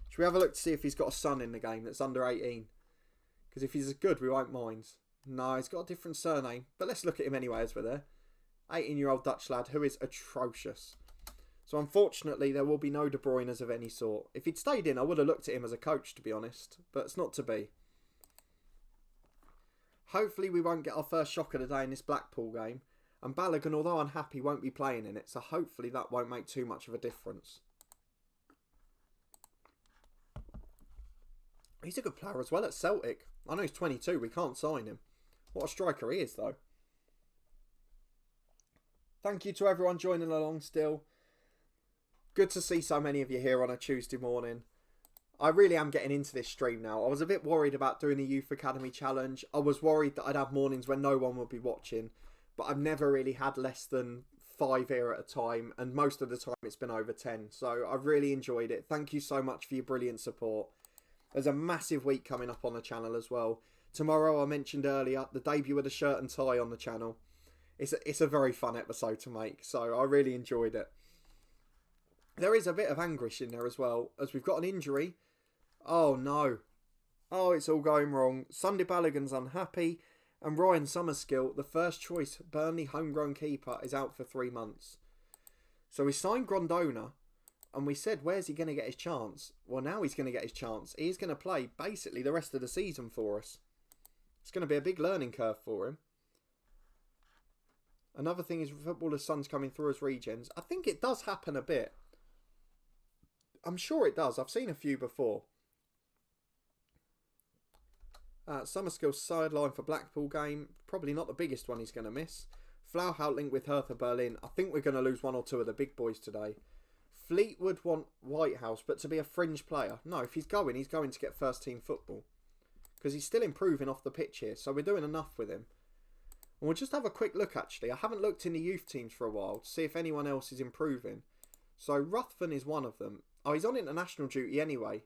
Should we have a look to see if he's got a son in the game that's under 18? Because if he's good, we won't mind. No, he's got a different surname. But let's look at him anyway as we're there. 18-year-old Dutch lad who is atrocious. So unfortunately, there will be no De Bruyne's of any sort. If he'd stayed in, I would have looked at him as a coach, to be honest. But it's not to be. Hopefully, we won't get our first shock of the day in this Blackpool game. And Balogun, although unhappy, won't be playing in it. So hopefully, that won't make too much of a difference. He's a good player as well at Celtic. I know he's 22. We can't sign him. What a striker he is, though. Thank you to everyone joining along still. Good to see so many of you here on a Tuesday morning. I really am getting into this stream now. I was a bit worried about doing a Youth Academy challenge. I was worried that I'd have mornings when no one would be watching. But I've never really had less than 5 here at a time. And most of the time it's been over 10. So I've really enjoyed it. Thank you so much for your brilliant support. There's a massive week coming up on the channel as well. Tomorrow, I mentioned earlier, the debut of the shirt and tie on the channel. It's a very fun episode to make. So I really enjoyed it. There is a bit of anguish in there as well, as we've got an injury. Oh no. Oh, it's all going wrong. Sunday Balogun's unhappy. And Ryan Summerskill, the first choice Burnley homegrown keeper, is out for 3 months. So we signed Grondona. And we said, where's he going to get his chance? Well, now he's going to get his chance. He's going to play basically the rest of the season for us. It's going to be a big learning curve for him. Another thing is footballers' sons coming through as regens. I think it does happen a bit. I'm sure it does. I've seen a few before. Summerskill's sideline for Blackpool game. Probably not the biggest one he's going to miss. Flauhaut linked with Hertha Berlin. I think we're going to lose 1 or 2 of the big boys today. Fleetwood want Whitehouse, but to be a fringe player. No, if he's going to get first team football. Because he's still improving off the pitch here. So we're doing enough with him. And we'll just have a quick look actually. I haven't looked in the youth teams for a while to see if anyone else is improving. So Ruthven is one of them. Oh, he's on international duty anyway.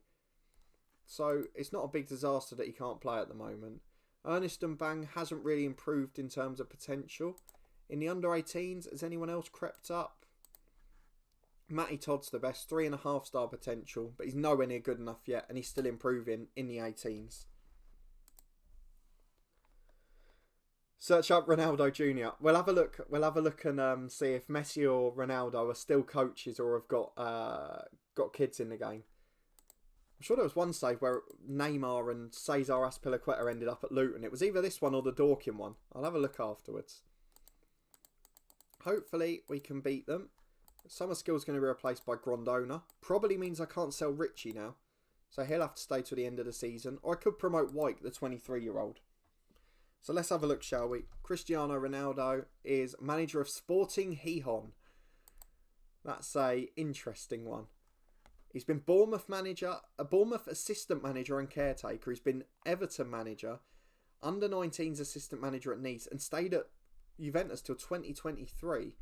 So it's not a big disaster that he can't play at the moment. Ernest and Bang hasn't really improved in terms of potential. In the under-18s, has anyone else crept up? Matty Todd's the best, 3.5 star potential, but he's nowhere near good enough yet, and he's still improving in the 18s. Search up Ronaldo Jr. We'll have a look. We'll have a look and see if Messi or Ronaldo are still coaches or have got kids in the game. I'm sure there was one save where Neymar and Cesar Azpilicueta ended up at Luton. It was either this one or the Dorking one. I'll have a look afterwards. Hopefully we can beat them. Summerskill's going to be replaced by Grondona. Probably means I can't sell Richie now. So he'll have to stay till the end of the season. Or I could promote White, the 23-year-old. So let's have a look, shall we? Cristiano Ronaldo is manager of Sporting Gijón. That's a interesting one. He's been Bournemouth manager, a Bournemouth assistant manager and caretaker. He's been Everton manager, under-19s assistant manager at Nice, and stayed at Juventus till 2023.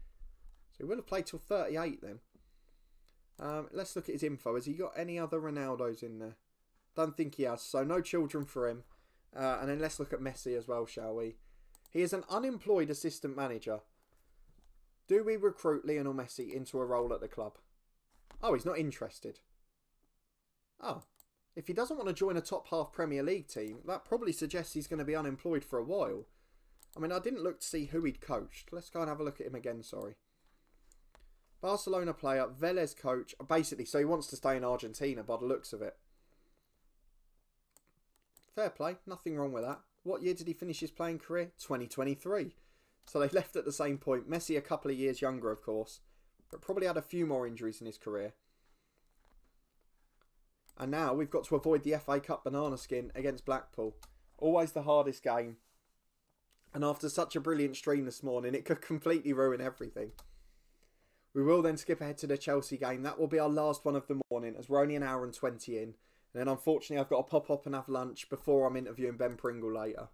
So he would have played till 38 then. Let's look at his info. Has he got any other Ronaldos in there? Don't think he has. So no children for him. And then let's look at Messi as well, shall we? He is an unemployed assistant manager. Do we recruit Lionel Messi into a role at the club? Oh, he's not interested. Oh. If he doesn't want to join a top half Premier League team, that probably suggests he's going to be unemployed for a while. I mean, I didn't look to see who he'd coached. Let's go and have a look at him again, sorry. Barcelona player, Vélez coach. Basically, so he wants to stay in Argentina by the looks of it. Fair play, nothing wrong with that. What year did he finish his playing career? 2023. So they left at the same point. Messi a couple of years younger, of course. But probably had a few more injuries in his career. And now we've got to avoid the FA Cup banana skin against Blackpool. Always the hardest game. And after such a brilliant stream this morning, it could completely ruin everything. We will then skip ahead to the Chelsea game. That will be our last one of the morning, as we're only an hour and 20 in. And then unfortunately I've got to pop up and have lunch before I'm interviewing Ben Pringle later.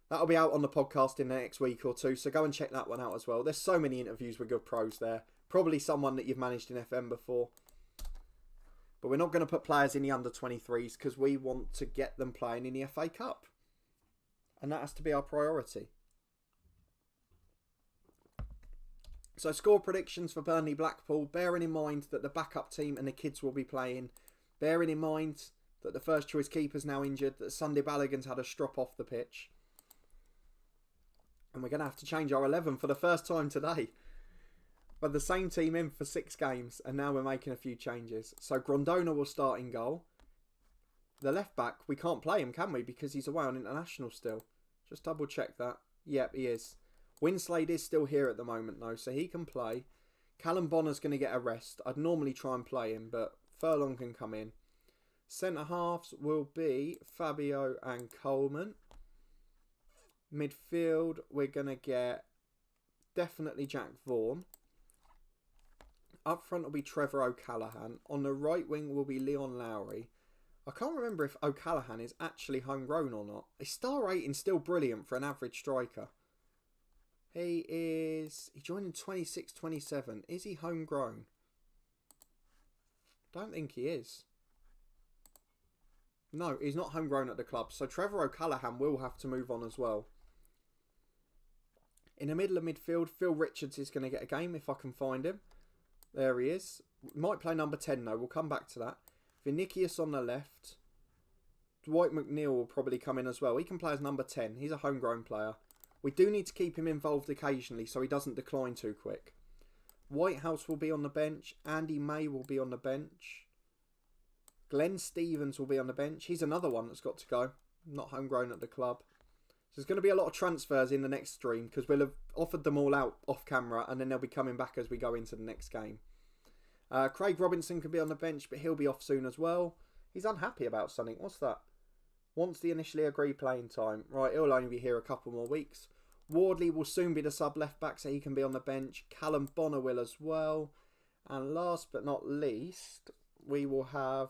That'll be out on the podcast in the next week or two, so go and check that one out as well. There's so many interviews with good pros there. Probably someone that you've managed in FM before. But we're not going to put players in the under-23s because we want to get them playing in the FA Cup. And that has to be our priority. So score predictions for Burnley Blackpool, bearing in mind that the backup team and the kids will be playing. Bearing in mind that the first choice keeper's now injured, that Sunday Balogun's had a strop off the pitch. And we're going to have to change our 11 for the first time today. But the same team in for 6 games, and now we're making a few changes. So Grondona will start in goal. The left back, we can't play him, can we? Because he's away on international still. Just double check that. Yep, he is. Winslade is still here at the moment though, so he can play. Callum Bonner's going to get a rest. I'd normally try and play him, but Furlong can come in. Centre halves will be Fabio and Coleman. Midfield, we're going to get definitely Jack Vaughan. Up front will be Trevor O'Callaghan. On the right wing will be Leon Lowry. I can't remember if O'Callaghan is actually homegrown or not. His star rating's still brilliant for an average striker. He joined in 26-27. Is he homegrown? Don't think he is. No, he's not homegrown at the club. So Trevor O'Callaghan will have to move on as well. In the middle of midfield, Phil Richards is going to get a game if I can find him. There he is. Might play number 10 though. We'll come back to that. Vinicius on the left. Dwight McNeil will probably come in as well. He can play as number 10. He's a homegrown player. We do need to keep him involved occasionally so he doesn't decline too quick. Whitehouse will be on the bench. Andy May will be on the bench. Glenn Stevens will be on the bench. He's another one that's got to go. Not homegrown at the club. So there's going to be a lot of transfers in the next stream because we'll have offered them all out off camera and then they'll be coming back as we go into the next game. Craig Robinson can be on the bench, but he'll be off soon as well. He's unhappy about something. What's that? Wants the initially agreed playing time. Right, he'll only be here a couple more weeks. Wardley will soon be the sub left back, so he can be on the bench. Callum Bonner will as well. And last but not least, we will have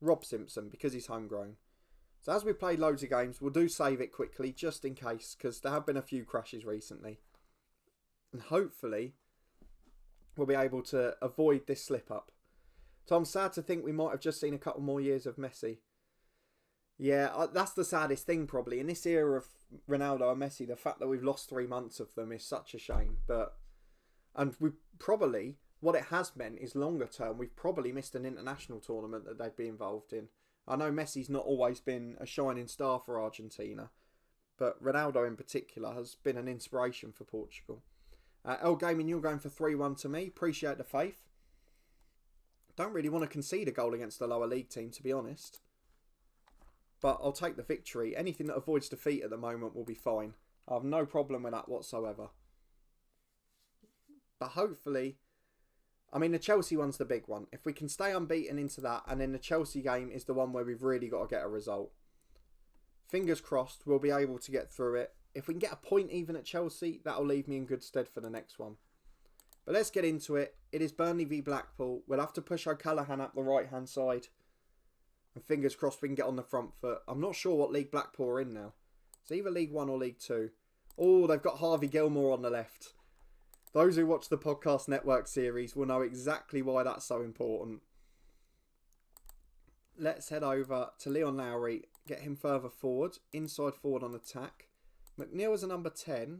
Rob Simpson because he's homegrown. So as we've played loads of games, we'll do save it quickly just in case because there have been a few crashes recently. And hopefully we'll be able to avoid this slip up. So I'm sad to think we might have just seen a couple more years of Messi. Yeah, that's the saddest thing probably. In this era of Ronaldo and Messi, the fact that we've lost 3 months of them is such a shame. And we probably, what it has meant is longer term, we've probably missed an international tournament that they'd be involved in. I know Messi's not always been a shining star for Argentina, but Ronaldo in particular has been an inspiration for Portugal. El Gaming, you're going for 3-1 to me. Appreciate the faith. Don't really want to concede a goal against the lower league team, to be honest. But I'll take the victory. Anything that avoids defeat at the moment will be fine. I have no problem with that whatsoever. But hopefully, I mean, the Chelsea one's the big one. If we can stay unbeaten into that, and then the Chelsea game is the one where we've really got to get a result. Fingers crossed, we'll be able to get through it. If we can get a point even at Chelsea, that'll leave me in good stead for the next one. But let's get into it. It is Burnley v Blackpool. We'll have to push O'Callaghan up the right-hand side. And fingers crossed we can get on the front foot. I'm not sure what League Blackpool are in now. It's either League 1 or League 2. Oh, they've got Harvey Gilmore on the left. Those who watch the Podcast Network series will know exactly why that's so important. Let's head over to Leon Lowry. Get him further forward. Inside forward on attack. McNeil as a number 10.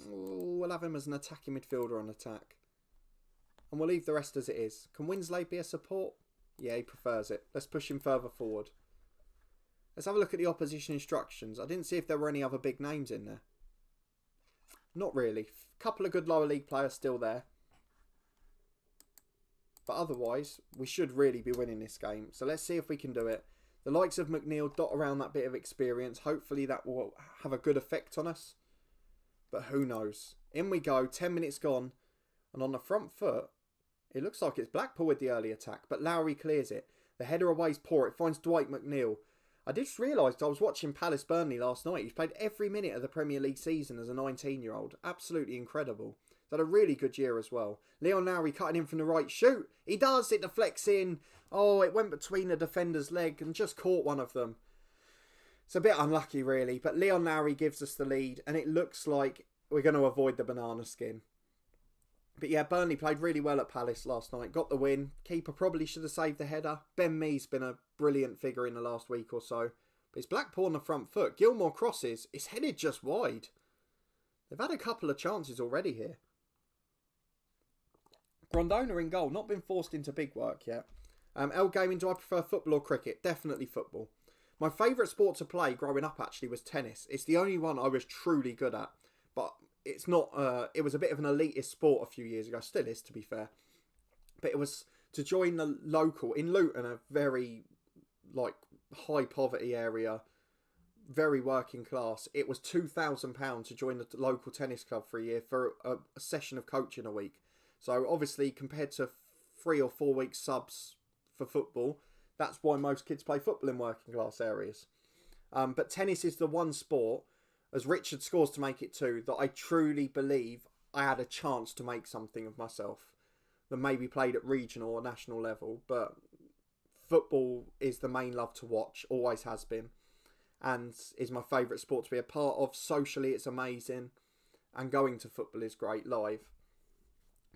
We'll have him as an attacking midfielder on attack. And we'll leave the rest as it is. Can Winslade be a support? Yeah, he prefers it. Let's push him further forward. Let's have a look at the opposition instructions. I didn't see if there were any other big names in there. Not really. A couple of good lower league players still there. But otherwise, we should really be winning this game. So let's see if we can do it. The likes of McNeil dot around that bit of experience. Hopefully that will have a good effect on us. But who knows. In we go. 10 minutes gone. And on the front foot, it looks like it's Blackpool with the early attack. But Lowry clears it. The header away is poor. It finds Dwight McNeil. I just realised I was watching Palace Burnley last night. He's played every minute of the Premier League season as a 19-year-old. Absolutely incredible. He's had a really good year as well. Leon Lowry cutting in from the right. Shoot! He does! It deflects in. Oh, it went between the defender's leg and just caught one of them. It's a bit unlucky, really. But Leon Lowry gives us the lead. And it looks like we're going to avoid the banana skin. But yeah, Burnley played really well at Palace last night. Got the win. Keeper probably should have saved the header. Ben Mee's been a brilliant figure in the last week or so. But it's Blackpool on the front foot. Gilmore crosses. It's headed just wide. They've had a couple of chances already here. Grondona in goal. Not been forced into big work yet. L Gaming, do I prefer football or cricket? Definitely football. My favourite sport to play growing up actually was tennis. It's the only one I was truly good at. But it's not, it was a bit of an elitist sport a few years ago. Still is, to be fair. But it was to join the local, in Luton, a very, high poverty area, very working class. It was £2,000 to join the local tennis club for a year for a session of coaching a week. So obviously, compared to 3 or 4 week subs for football, that's why most kids play football in working class areas. But tennis is the one sport, as Richard scores to make it 2, that I truly believe I had a chance to make something of myself. That maybe played at regional or national level, but football is the main love to watch, always has been, and is my favourite sport to be a part of. Socially, it's amazing, and going to football is great live.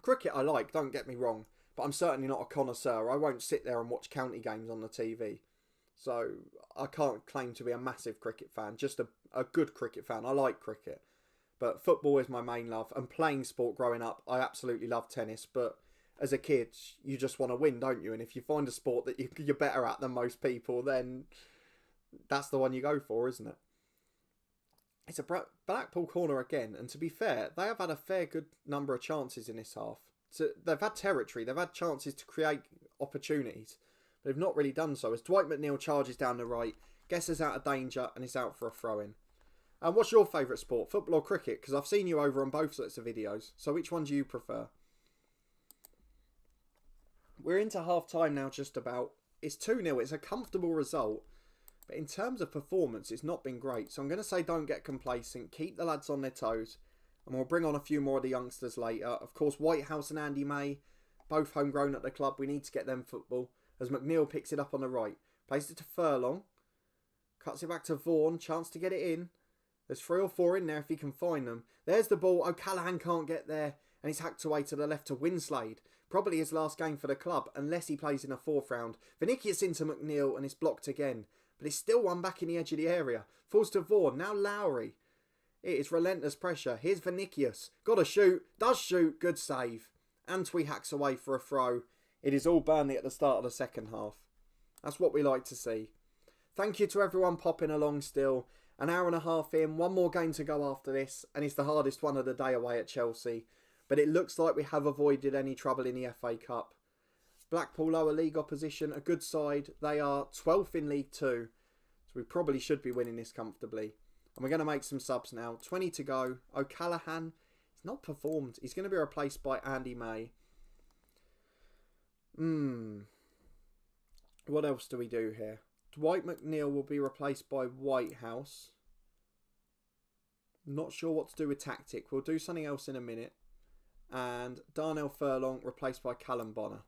Cricket I like, don't get me wrong, but I'm certainly not a connoisseur. I won't sit there and watch county games on the TV. So I can't claim to be a massive cricket fan, just a good cricket fan. I like cricket, but football is my main love. And playing sport growing up, I absolutely love tennis, but as a kid, you just want to win, don't you? And if you find a sport that you're better at than most people, then that's the one you go for, isn't it? It's a Blackpool corner again, and to be fair, they have had a fair good number of chances in this half. So they've had territory, they've had chances to create opportunities, but they've not really done so. As Dwight McNeil charges down the right, gets us out of danger, and is out for a throw-in. And what's your favourite sport, football or cricket? Because I've seen you over on both sets of videos, so which one do you prefer? We're into half-time now, just about. It's 2-0, it's a comfortable result. But in terms of performance, it's not been great. So I'm going to say don't get complacent. Keep the lads on their toes. And we'll bring on a few more of the youngsters later. Of course, Whitehouse and Andy May, both homegrown at the club. We need to get them football. As McNeil picks it up on the right. Plays it to Furlong. Cuts it back to Vaughan. Chance to get it in. There's 3 or 4 in there if he can find them. There's the ball. O'Callaghan can't get there. And he's hacked away to the left to Winslade. Probably his last game for the club, unless he plays in a 4th round. Vinicius into McNeil, and it's blocked again. But it's still one back in the edge of the area. Falls to Vaughan. Now Lowry. It is relentless pressure. Here's Vinicius. Got to shoot. Does shoot. Good save. Antwi hacks away for a throw. It is all Burnley at the start of the second half. That's what we like to see. Thank you to everyone popping along still. An hour and a half in. One more game to go after this. And it's the hardest one of the day away at Chelsea. But it looks like we have avoided any trouble in the FA Cup. Blackpool lower league opposition, a good side. They are 12th in League 2. So we probably should be winning this comfortably. And we're going to make some subs now. 20 to go. O'Callaghan, he's not performed. He's going to be replaced by Andy May. What else do we do here? Dwight McNeil will be replaced by Whitehouse. Not sure what to do with tactic. We'll do something else in a minute. And Darnell Furlong replaced by Callum Bonner.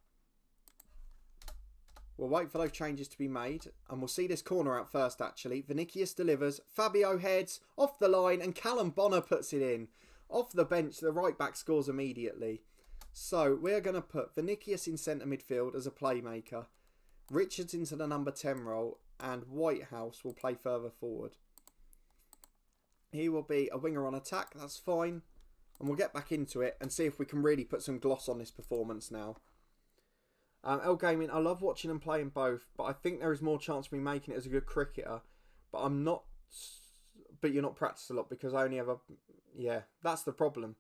We'll wait for those changes to be made. And we'll see this corner out first, actually. Vinicius delivers. Fabio heads off the line. And Callum Bonner puts it in. Off the bench, the right back scores immediately. So we're going to put Vinicius in centre midfield as a playmaker. Richards into the number 10 role. And Whitehouse will play further forward. He will be a winger on attack. That's fine. And we'll get back into it and see if we can really put some gloss on this performance now. L Gaming, I love watching them playing both, but I think there is more chance of me making it as a good cricketer. But I'm not. But you're not practiced a lot because I only have a. Yeah, that's the problem.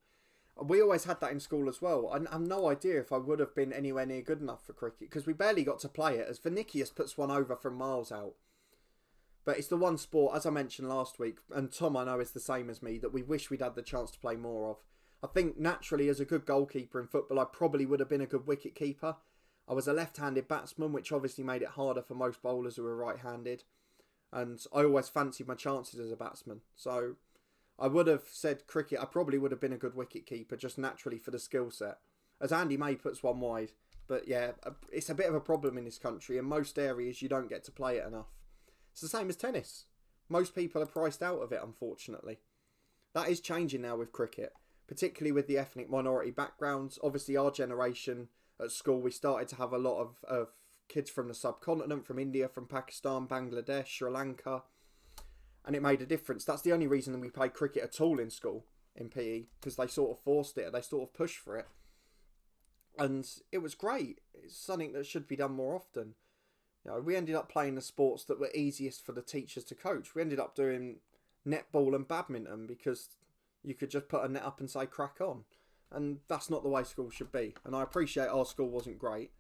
We always had that in school as well. I have no idea if I would have been anywhere near good enough for cricket because we barely got to play it as Vinicius puts one over from miles out. But it's the one sport, as I mentioned last week, and Tom I know is the same as me, that we wish we'd had the chance to play more of. I think naturally as a good goalkeeper in football I probably would have been a good wicket keeper. I was a left-handed batsman, which obviously made it harder for most bowlers who were right-handed. And I always fancied my chances as a batsman. So I would have said cricket, I probably would have been a good wicket keeper just naturally for the skill set. As Andy May puts one wide. But yeah, it's a bit of a problem in this country. In most areas, you don't get to play it enough. It's the same as tennis. Most people are priced out of it, unfortunately. That is changing now with cricket, particularly with the ethnic minority backgrounds. Obviously, our generation at school, we started to have a lot of kids from the subcontinent, from India, from Pakistan, Bangladesh, Sri Lanka. And it made a difference. That's the only reason we played cricket at all in school, in PE, because they sort of forced it, they sort of pushed for it. And it was great. It's something that should be done more often. You know, we ended up playing the sports that were easiest for the teachers to coach. We ended up doing netball and badminton because you could just put a net up and say crack on. And that's not the way school should be. And I appreciate our school wasn't great,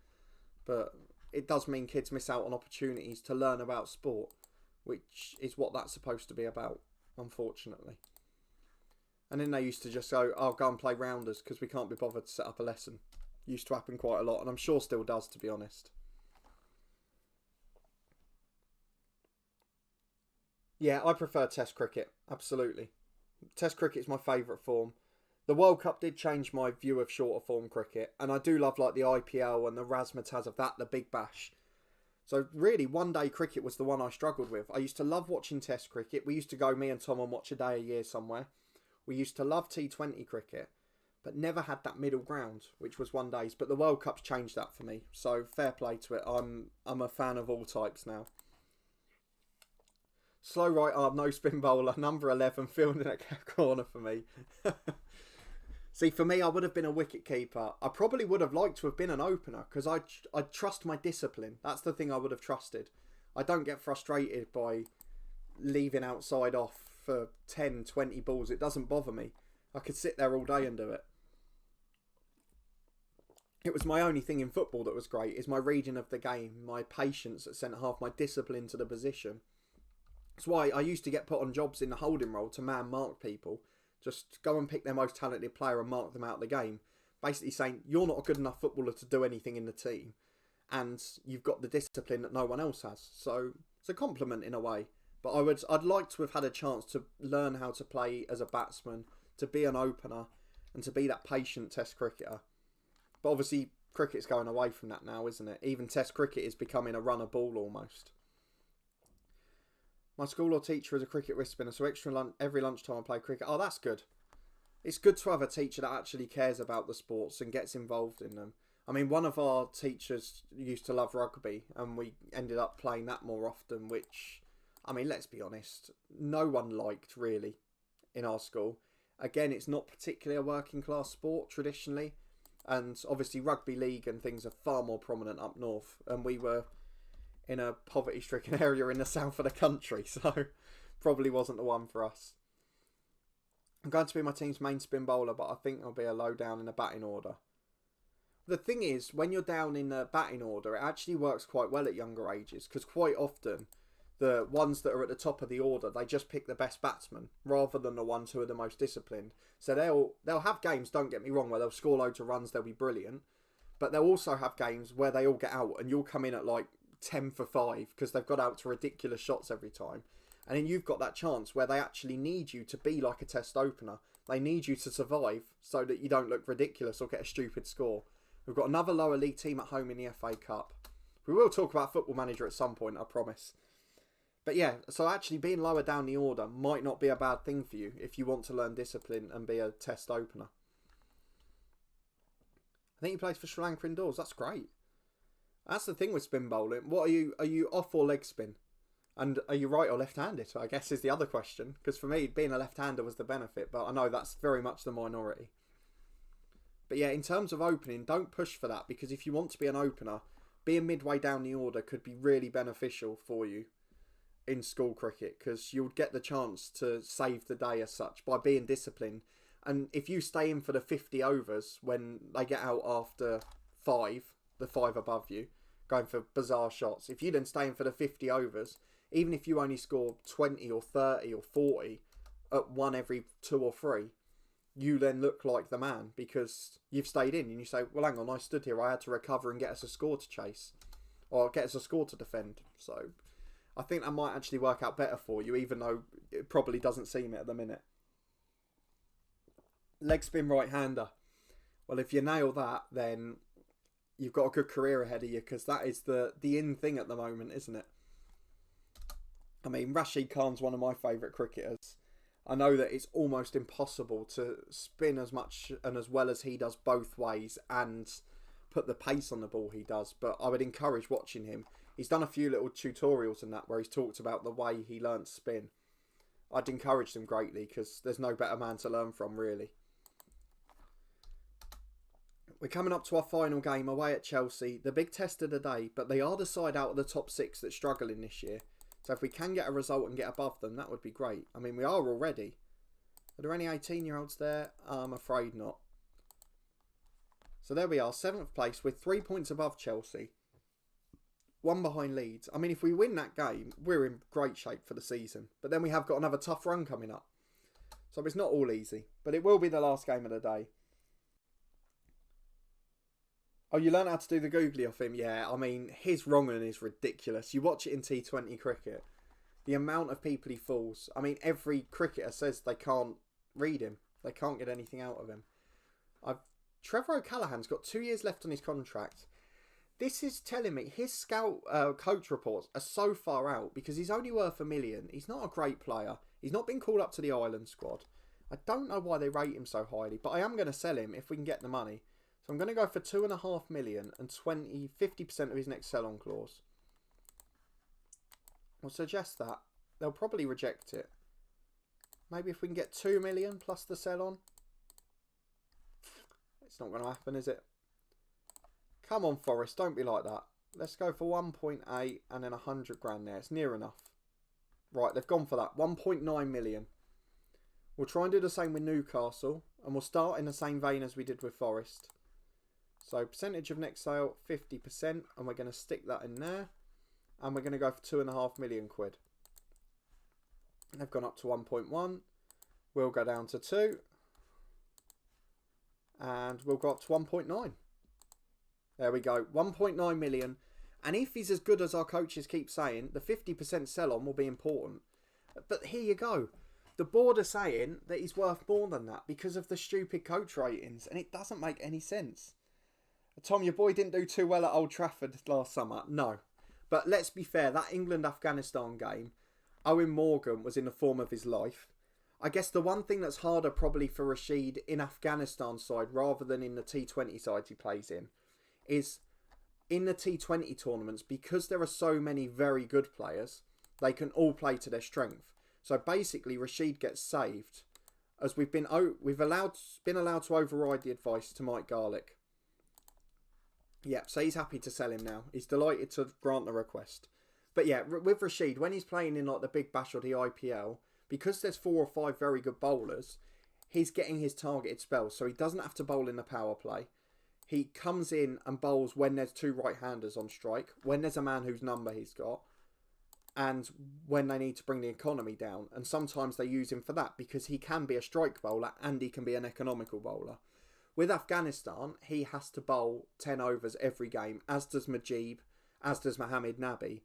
but it does mean kids miss out on opportunities to learn about sport, which is what that's supposed to be about, unfortunately. And then they used to just go, I'll go and play rounders because we can't be bothered to set up a lesson. Used to happen quite a lot, and I'm sure still does, to be honest. Yeah, I prefer Test cricket, absolutely. Test cricket is my favourite form. The World Cup did change my view of shorter form cricket, and I do love like the IPL and the razzmatazz of that, the Big Bash. So really, one day cricket was the one I struggled with. I used to love watching Test cricket. We used to go, me and Tom, and watch a day a year somewhere. We used to love T20 cricket, but never had that middle ground, which was one days. But the World Cup's changed that for me, so fair play to it. I'm a fan of all types now. Slow right arm, no spin bowler, number 11, fielding at corner for me. See, for me, I would have been a wicket keeper. I probably would have liked to have been an opener because I trust my discipline. That's the thing I would have trusted. I don't get frustrated by leaving outside off for 10, 20 balls. It doesn't bother me. I could sit there all day and do it. It was my only thing in football that was great, is my reading of the game, my patience at centre half, my discipline to the position. That's why I used to get put on jobs in the holding role to man mark people. Just go and pick their most talented player and mark them out of the game. Basically saying, you're not a good enough footballer to do anything in the team. And you've got the discipline that no one else has. So it's a compliment in a way. But I'd like to have had a chance to learn how to play as a batsman, to be an opener, and to be that patient Test cricketer. But obviously, cricket's going away from that now, isn't it? Even Test cricket is becoming a run of ball almost. My school or teacher is a cricket wrist spinner, so every lunchtime I play cricket. Oh, that's good. It's good to have a teacher that actually cares about the sports and gets involved in them. I mean, one of our teachers used to love rugby, and we ended up playing that more often, which, I mean, let's be honest, no one liked really in our school. Again, it's not particularly a working class sport traditionally, and obviously rugby league and things are far more prominent up north, and we were in a poverty-stricken area in the south of the country, so probably wasn't the one for us. I'm going to be my team's main spin bowler, but I think I'll be a low down in the batting order. The thing is, when you're down in the batting order, it actually works quite well at younger ages, because quite often the ones that are at the top of the order, they just pick the best batsman rather than the ones who are the most disciplined. So they'll have games, don't get me wrong, where they'll score loads of runs, they'll be brilliant, but they'll also have games where they all get out and you'll come in at like 10 for 5 because they've got out to ridiculous shots every time. And then you've got that chance where they actually need you to be like a Test opener. They need you to survive so that you don't look ridiculous or get a stupid score. We've got another lower league team at home in the FA Cup. We will talk about Football Manager at some point, I promise. But yeah, so actually being lower down the order might not be a bad thing for you if you want to learn discipline and be a Test opener. I think he plays for Sri Lanka indoors. That's great. That's the thing with spin bowling. What are you off or leg spin? And are you right or left-handed, I guess, is the other question. Because for me, being a left-hander was the benefit, but I know that's very much the minority. But yeah, in terms of opening, don't push for that, because if you want to be an opener, being midway down the order could be really beneficial for you in school cricket, because you'll get the chance to save the day as such by being disciplined. And if you stay in for the 50 overs when they get out after 5, the 5 above you, going for bizarre shots, if you then stay in for the 50 overs, even if you only score 20 or 30 or 40 at one every 2 or 3, you then look like the man because you've stayed in and you say, well, hang on, I stood here, I had to recover and get us a score to chase or get us a score to defend. So I think that might actually work out better for you, even though it probably doesn't seem it at the minute. Leg spin right-hander. Well, if you nail that, then you've got a good career ahead of you, because that is the in thing at the moment, isn't it? I mean, Rashid Khan's one of my favourite cricketers. I know that it's almost impossible to spin as much and as well as he does both ways and put the pace on the ball he does, but I would encourage watching him. He's done a few little tutorials and that where he's talked about the way he learnt spin. I'd encourage them greatly, because there's no better man to learn from, really. We're coming up to our final game away at Chelsea. The big test of the day, but they are the side out of the top 6 that's struggling this year. So if we can get a result and get above them, that would be great. I mean, we are already. Are there any 18-year-olds there? I'm afraid not. So there we are, 7th place with 3 points above Chelsea. 1 behind Leeds. I mean, if we win that game, we're in great shape for the season. But then we have got another tough run coming up. So it's not all easy. But it will be the last game of the day. Oh, you learn how to do the googly off him? Yeah, I mean, his wrong one is ridiculous. You watch it in T20 cricket. The amount of people he fools. I mean, every cricketer says they can't read him. They can't get anything out of him. Trevor O'Callaghan's got 2 years left on his contract. This is telling me his scout coach reports are so far out because he's only worth $1 million. He's not a great player. He's not been called up to the Ireland squad. I don't know why they rate him so highly, but I am going to sell him if we can get the money. So I'm going to go for $2.5 million and 50% of his next sell-on clause. I'll suggest that. They'll probably reject it. Maybe if we can get 2 million plus the sell-on. It's not going to happen, is it? Come on, Forest, don't be like that. Let's go for 1.8 and then 100 grand there. It's near enough. Right, they've gone for that. 1.9 million. We'll try and do the same with Newcastle. And we'll start in the same vein as we did with Forest. So percentage of next sale, 50%. And we're going to stick that in there. And we're going to go for £2.5 million. They've gone up to 1.1. We'll go down to 2. And we'll go up to 1.9. There we go. 1.9 million. And if he's as good as our coaches keep saying, the 50% sell-on will be important. But here you go. The board are saying that he's worth more than that because of the stupid coach ratings. And it doesn't make any sense. Tom, your boy didn't do too well at Old Trafford last summer. No. But let's be fair. That England-Afghanistan game, Owen Morgan was in the form of his life. I guess the one thing that's harder probably for Rashid in Afghanistan side rather than in the T20 sides he plays in is in the T20 tournaments, because there are so many very good players, they can all play to their strength. So basically Rashid gets saved as we've been allowed to override the advice to Mike Garlick. Yep, so he's happy to sell him now. He's delighted to grant the request. But yeah, with Rashid, when he's playing in like the Big Bash or the IPL, because there's 4 or 5 very good bowlers, he's getting his targeted spells. So he doesn't have to bowl in the power play. He comes in and bowls when there's 2 right-handers on strike, when there's a man whose number he's got, and when they need to bring the economy down. And sometimes they use him for that because he can be a strike bowler and he can be an economical bowler. With Afghanistan, he has to bowl 10 overs every game, as does Majib, as does Mohammed Nabi.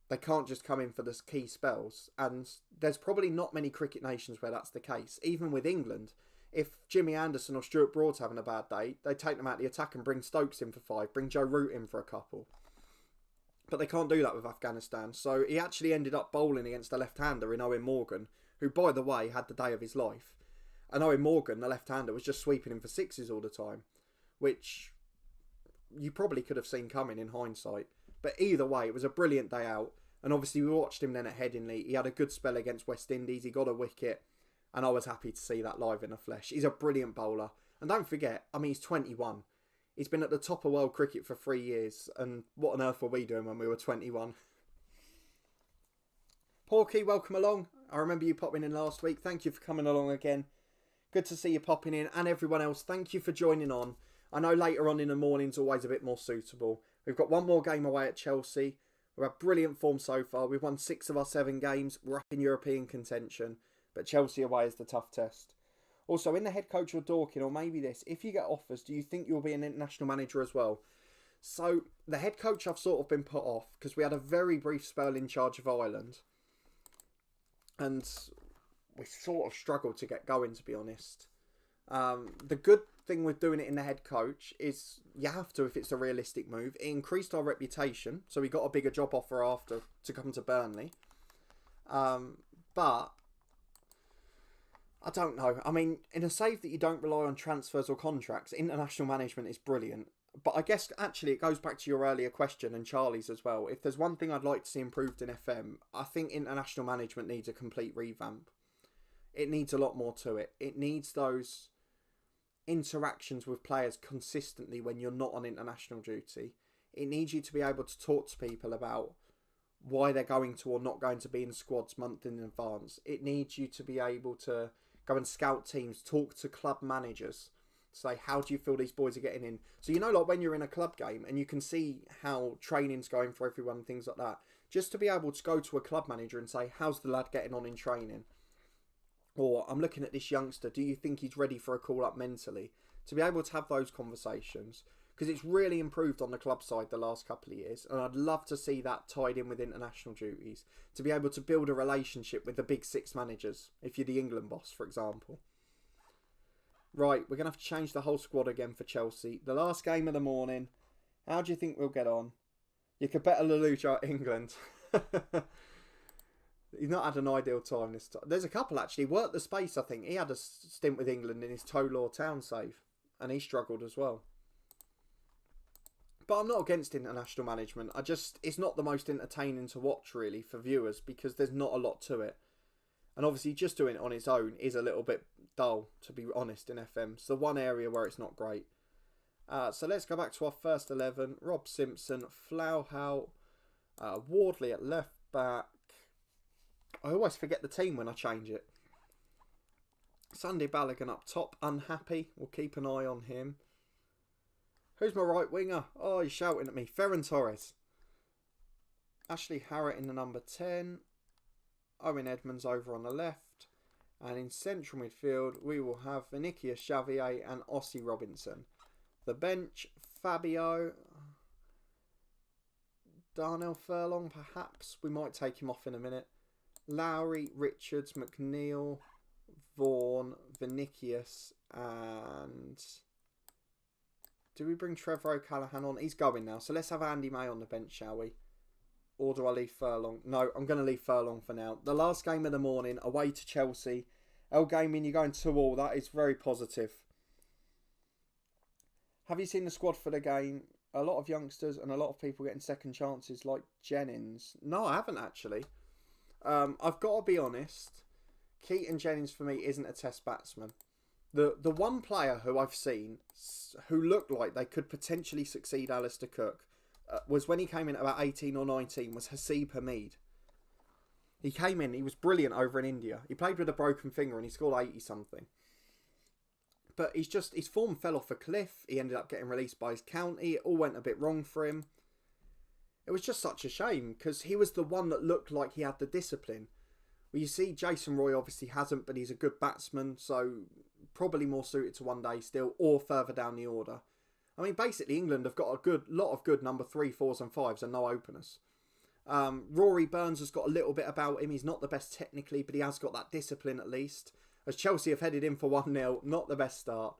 They can't just come in for the key spells. And there's probably not many cricket nations where that's the case. Even with England, if Jimmy Anderson or Stuart Broad's having a bad day, they take them out of the attack and bring Stokes in for 5, bring Joe Root in for a couple. But they can't do that with Afghanistan. So he actually ended up bowling against a left-hander in Owen Morgan, who, by the way, had the day of his life. And Owen Morgan, the left-hander, was just sweeping him for 6s all the time, which you probably could have seen coming in hindsight. But either way, it was a brilliant day out. And obviously we watched him then at Headingley. He had a good spell against West Indies. He got a wicket. And I was happy to see that live in the flesh. He's a brilliant bowler. And don't forget, I mean, he's 21. He's been at the top of world cricket for 3 years. And what on earth were we doing when we were 21? Porky, welcome along. I remember you popping in last week. Thank you for coming along again. Good to see you popping in. And everyone else, thank you for joining on. I know later on in the morning's always a bit more suitable. We've got one more game away at Chelsea. We've had brilliant form so far. We've won 6 of our 7 games. We're up in European contention. But Chelsea away is the tough test. Also, in the head coach or Dorking, or maybe this, if you get offers, do you think you'll be an international manager as well? So, the head coach I've sort of been put off because we had a very brief spell in charge of Ireland. And we sort of struggled to get going, to be honest. The good thing with doing it in the head coach is you have to if it's a realistic move. It increased our reputation, so we got a bigger job offer after to come to Burnley. But I don't know. I mean, in a save that you don't rely on transfers or contracts, international management is brilliant. But I guess actually it goes back to your earlier question and Charlie's as well. If there's one thing I'd like to see improved in FM, I think international management needs a complete revamp. It needs a lot more to it. It needs those interactions with players consistently when you're not on international duty. It needs you to be able to talk to people about why they're going to or not going to be in squads month in advance. It needs you to be able to go and scout teams, talk to club managers, say, how do you feel these boys are getting in? So, you know, like when you're in a club game and you can see how training's going for everyone and things like that, just to be able to go to a club manager and say, how's the lad getting on in training? Or, I'm looking at this youngster, do you think he's ready for a call-up mentally? To be able to have those conversations, because it's really improved on the club side the last couple of years, and I'd love to see that tied in with international duties, to be able to build a relationship with the big six managers, if you're the England boss, for example. Right, we're going to have to change the whole squad again for Chelsea. The last game of the morning, how do you think we'll get on? You could bet a Leluja at England. He's not had an ideal time this time. There's a couple actually. Worked the space, I think. He had a stint with England in his Tolaw Town save. And he struggled as well. But I'm not against international management. It's not the most entertaining to watch really for viewers because there's not a lot to it. And obviously just doing it on its own is a little bit dull, to be honest, in FM. It's the one area where it's not great. So let's go back to our first 11. Rob Simpson, Flauhaut, Wardley at left back. I always forget the team when I change it. Sunday Balogun up top, unhappy. We'll keep an eye on him. Who's my right winger? Oh, he's shouting at me. Ferran Torres. Ashley Harrett in the number 10. Owen Edmonds over on the left. And in central midfield, we will have Vinicius Xavier and Ossie Robinson. The bench, Fabio. Darnell Furlong, perhaps. We might take him off in a minute. Lowry, Richards, McNeil, Vaughan, Vinicius, and... do we bring Trevor O'Callaghan on? He's going now. So let's have Andy May on the bench, shall we? Or do I leave Furlong? No, I'm going to leave Furlong for now. The last game of the morning, away to Chelsea. El Gaming, you're going 2-2. That is very positive. Have you seen the squad for the game? A lot of youngsters and a lot of people getting second chances like Jennings. No, I haven't actually. I've got to be honest. Keaton Jennings for me isn't a test batsman. The one player who I've seen who looked like they could potentially succeed Alistair Cook was when he came in at about 18 or 19 was Haseeb Hameed. He came in, he was brilliant over in India. He played with a broken finger and he scored 80 something. But his form fell off a cliff. He ended up getting released by his county. It all went a bit wrong for him. It was just such a shame because he was the one that looked like he had the discipline. Well, you see, Jason Roy obviously hasn't, but he's a good batsman, so probably more suited to one day still or further down the order. I mean, basically, England have got a lot of good number 3, 4s and 5s and no openers. Rory Burns has got a little bit about him. He's not the best technically, but he has got that discipline at least. As Chelsea have headed in for 1-0, not the best start.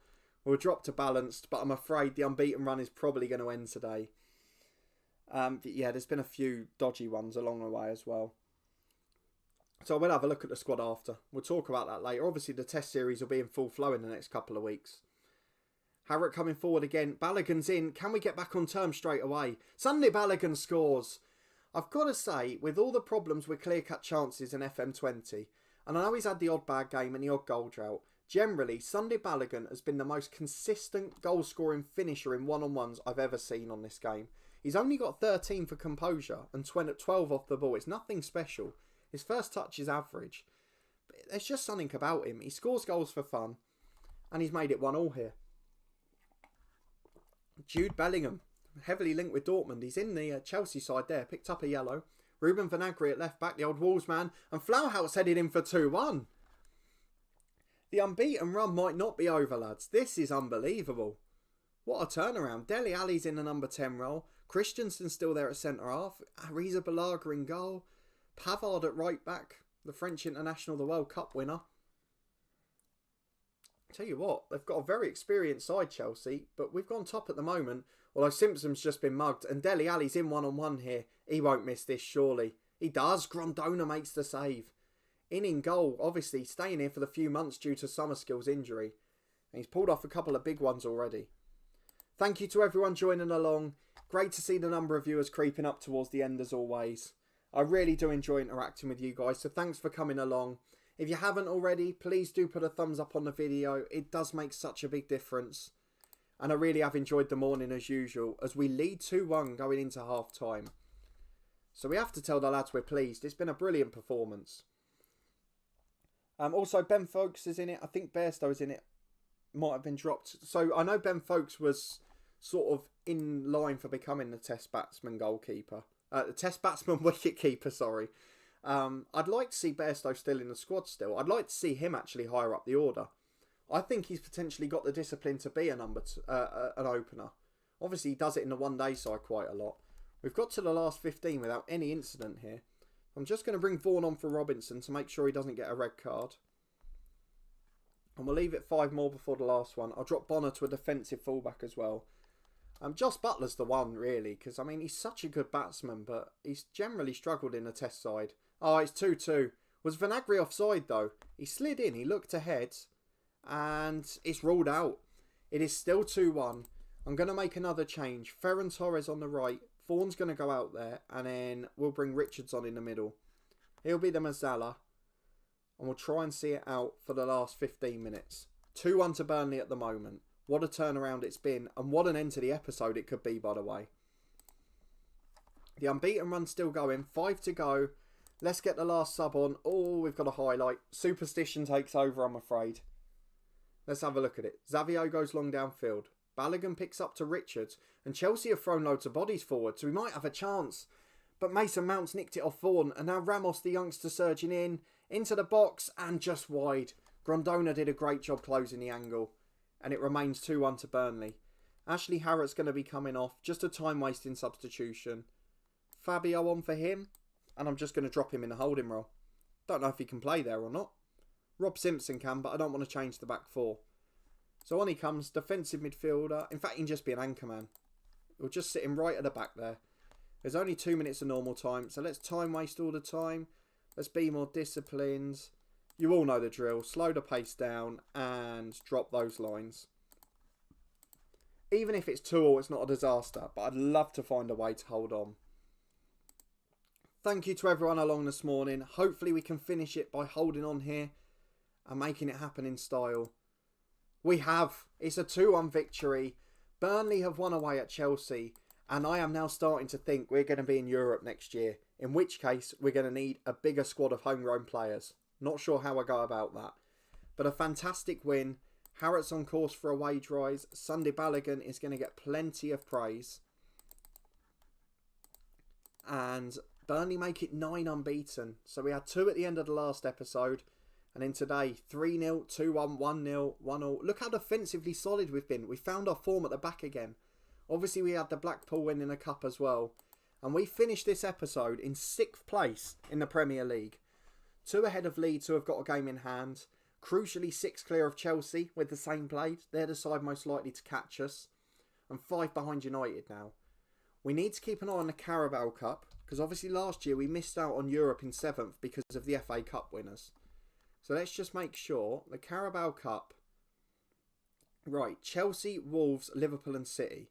We'll drop to balanced, but I'm afraid the unbeaten run is probably going to end today. But yeah, there's been a few dodgy ones along the way as well. So we'll have a look at the squad after. We'll talk about that later. Obviously, the test series will be in full flow in the next couple of weeks. Harrett coming forward again. Balogun's in. Can we get back on terms straight away? Sunday Balogun scores. I've got to say, with all the problems with clear-cut chances in FM20, and I know he's had the odd bad game and the odd goal drought, generally, Sunday Balogun has been the most consistent goal-scoring finisher in one-on-ones I've ever seen on this game. He's only got 13 for composure and 12 off the ball. It's nothing special. His first touch is average. But there's just something about him. He scores goals for fun. And he's made it 1-1 here. Jude Bellingham, heavily linked with Dortmund. He's in the Chelsea side there. Picked up a yellow. Ruben Vinagre at left back, the old Wolves man. And Flauhaut's headed in for 2-1. The unbeaten run might not be over, lads. This is unbelievable. What a turnaround. Dele Alli's in the number 10 role. Christensen's still there at centre-half. Ariza Balaga in goal. Pavard at right back. The French international, the World Cup winner. Tell you what, they've got a very experienced side, Chelsea, but we've gone top at the moment. Although Simpson's just been mugged, and Dele Alli's in one-on-one here. He won't miss this, surely. He does. Grondona makes the save. In goal, obviously, staying here for the few months due to Summerskill's injury. And he's pulled off a couple of big ones already. Thank you to everyone joining along. Great to see the number of viewers creeping up towards the end as always. I really do enjoy interacting with you guys, so thanks for coming along. If you haven't already, please do put a thumbs up on the video. It does make such a big difference. And I really have enjoyed the morning as usual, as we lead 2-1 going into half time. So we have to tell the lads we're pleased. It's been a brilliant performance. Also, Ben Folkes is in it. I think Bairstow is in it. Might have been dropped. So I know Ben Folkes was sort of in line for becoming the test batsman goalkeeper. The test batsman wicket keeper, sorry. I'd like to see Bairstow still in the squad still. I'd like to see him actually higher up the order. I think he's potentially got the discipline to be an opener. Obviously, he does it in the one-day side quite a lot. We've got to the last 15 without any incident here. I'm just going to bring Vaughan on for Robinson to make sure he doesn't get a red card. And we'll leave it 5 more before the last one. I'll drop Bonner to a defensive fullback as well. Joss Butler's the one, really, because, I mean, he's such a good batsman, but he's generally struggled in the test side. Oh, it's 2-2. Was Vinagre offside, though? He slid in, he looked ahead, and it's ruled out. It is still 2-1. I'm going to make another change. Ferran Torres on the right. Vaughan's going to go out there, and then we'll bring Richards on in the middle. He'll be the Mazzala, and we'll try and see it out for the last 15 minutes. 2-1 to Burnley at the moment. What a turnaround it's been, and what an end to the episode it could be, by the way. The unbeaten run's still going. 5 to go. Let's get the last sub on. Oh, we've got a highlight. Superstition takes over, I'm afraid. Let's have a look at it. Xavier goes long downfield. Balogun picks up to Richards, and Chelsea have thrown loads of bodies forward, so we might have a chance. But Mason Mount's nicked it off Vaughan, and now Ramos, the youngster, surging in, into the box, and just wide. Grondona did a great job closing the angle, and it remains 2-1 to Burnley. Ashley Harrett's going to be coming off, just a time-wasting substitution. Fabio on for him, and I'm just going to drop him in a holding role. Don't know if he can play there or not. Rob Simpson can, but I don't want to change the back four. So on he comes, defensive midfielder. In fact, he can just be an anchor man. We'll just sit him right at the back there. There's only 2 minutes of normal time, so let's time waste all the time. Let's be more disciplined. You all know the drill. Slow the pace down and drop those lines. Even if it's 2-2, it's not a disaster, but I'd love to find a way to hold on. Thank you to everyone along this morning. Hopefully we can finish it by holding on here and making it happen in style. We have. It's a 2-1 victory. Burnley have won away at Chelsea, and I am now starting to think we're going to be in Europe next year, in which case we're going to need a bigger squad of homegrown players. Not sure how I go about that. But a fantastic win. Harrett's on course for a wage rise. Sunday Balogun is going to get plenty of praise. And Burnley make it 9 unbeaten. So we had 2 at the end of the last episode. And then today, 3-0, 2-1, 1-0, 1-0. Look how defensively solid we've been. We found our form at the back again. Obviously, we had the Blackpool win in a cup as well. And we finished this episode in 6th place in the Premier League. 2 ahead of Leeds, who have got a game in hand. Crucially, 6 clear of Chelsea with the same played. They're the side most likely to catch us. And 5 behind United now. We need to keep an eye on the Carabao Cup, because obviously last year we missed out on Europe in 7th because of the FA Cup winners. So let's just make sure the Carabao Cup. Right, Chelsea, Wolves, Liverpool and City.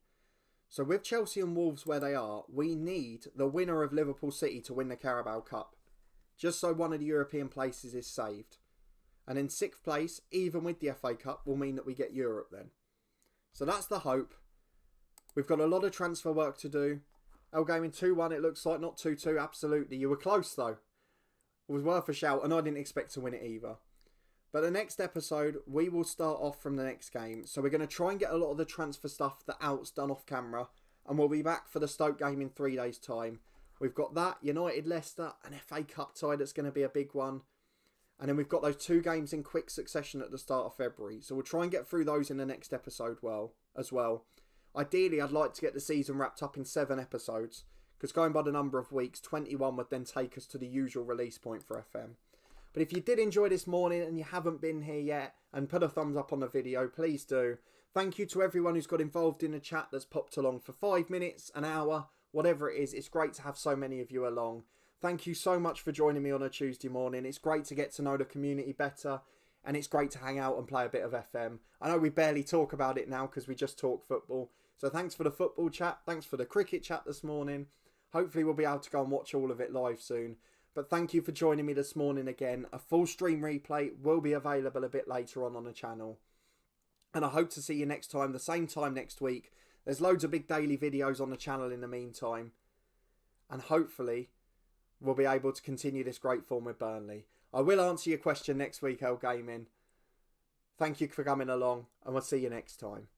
So with Chelsea and Wolves where they are, we need the winner of Liverpool City to win the Carabao Cup. Just so one of the European places is saved. And in 6th place, even with the FA Cup, will mean that we get Europe then. So that's the hope. We've got a lot of transfer work to do. El Gaming 2-1, it looks like, not 2-2, absolutely. You were close though. It was worth a shout, and I didn't expect to win it either. But the next episode, we will start off from the next game. So we're going to try and get a lot of the transfer stuff, the outs, done off camera. And we'll be back for the Stoke game in 3 days' time. We've got that, United, Leicester, an FA Cup tie that's going to be a big one. And then we've got those 2 games in quick succession at the start of February. So we'll try and get through those in the next episode as well. Ideally, I'd like to get the season wrapped up in 7 episodes. Because going by the number of weeks, 21 would then take us to the usual release point for FM. But if you did enjoy this morning and you haven't been here yet and put a thumbs up on the video, please do. Thank you to everyone who's got involved in the chat that's popped along for 5 minutes, an hour, whatever it is. It's great to have so many of you along. Thank you so much for joining me on a Tuesday morning. It's great to get to know the community better, and it's great to hang out and play a bit of FM. I know we barely talk about it now because we just talk football. So thanks for the football chat. Thanks for the cricket chat this morning. Hopefully we'll be able to go and watch all of it live soon. But thank you for joining me this morning again. A full stream replay will be available a bit later on the channel. And I hope to see you next time, the same time next week. There's loads of big daily videos on the channel in the meantime. And hopefully we'll be able to continue this great form with Burnley. I will answer your question next week, El Gaming. Thank you for coming along, and we'll see you next time.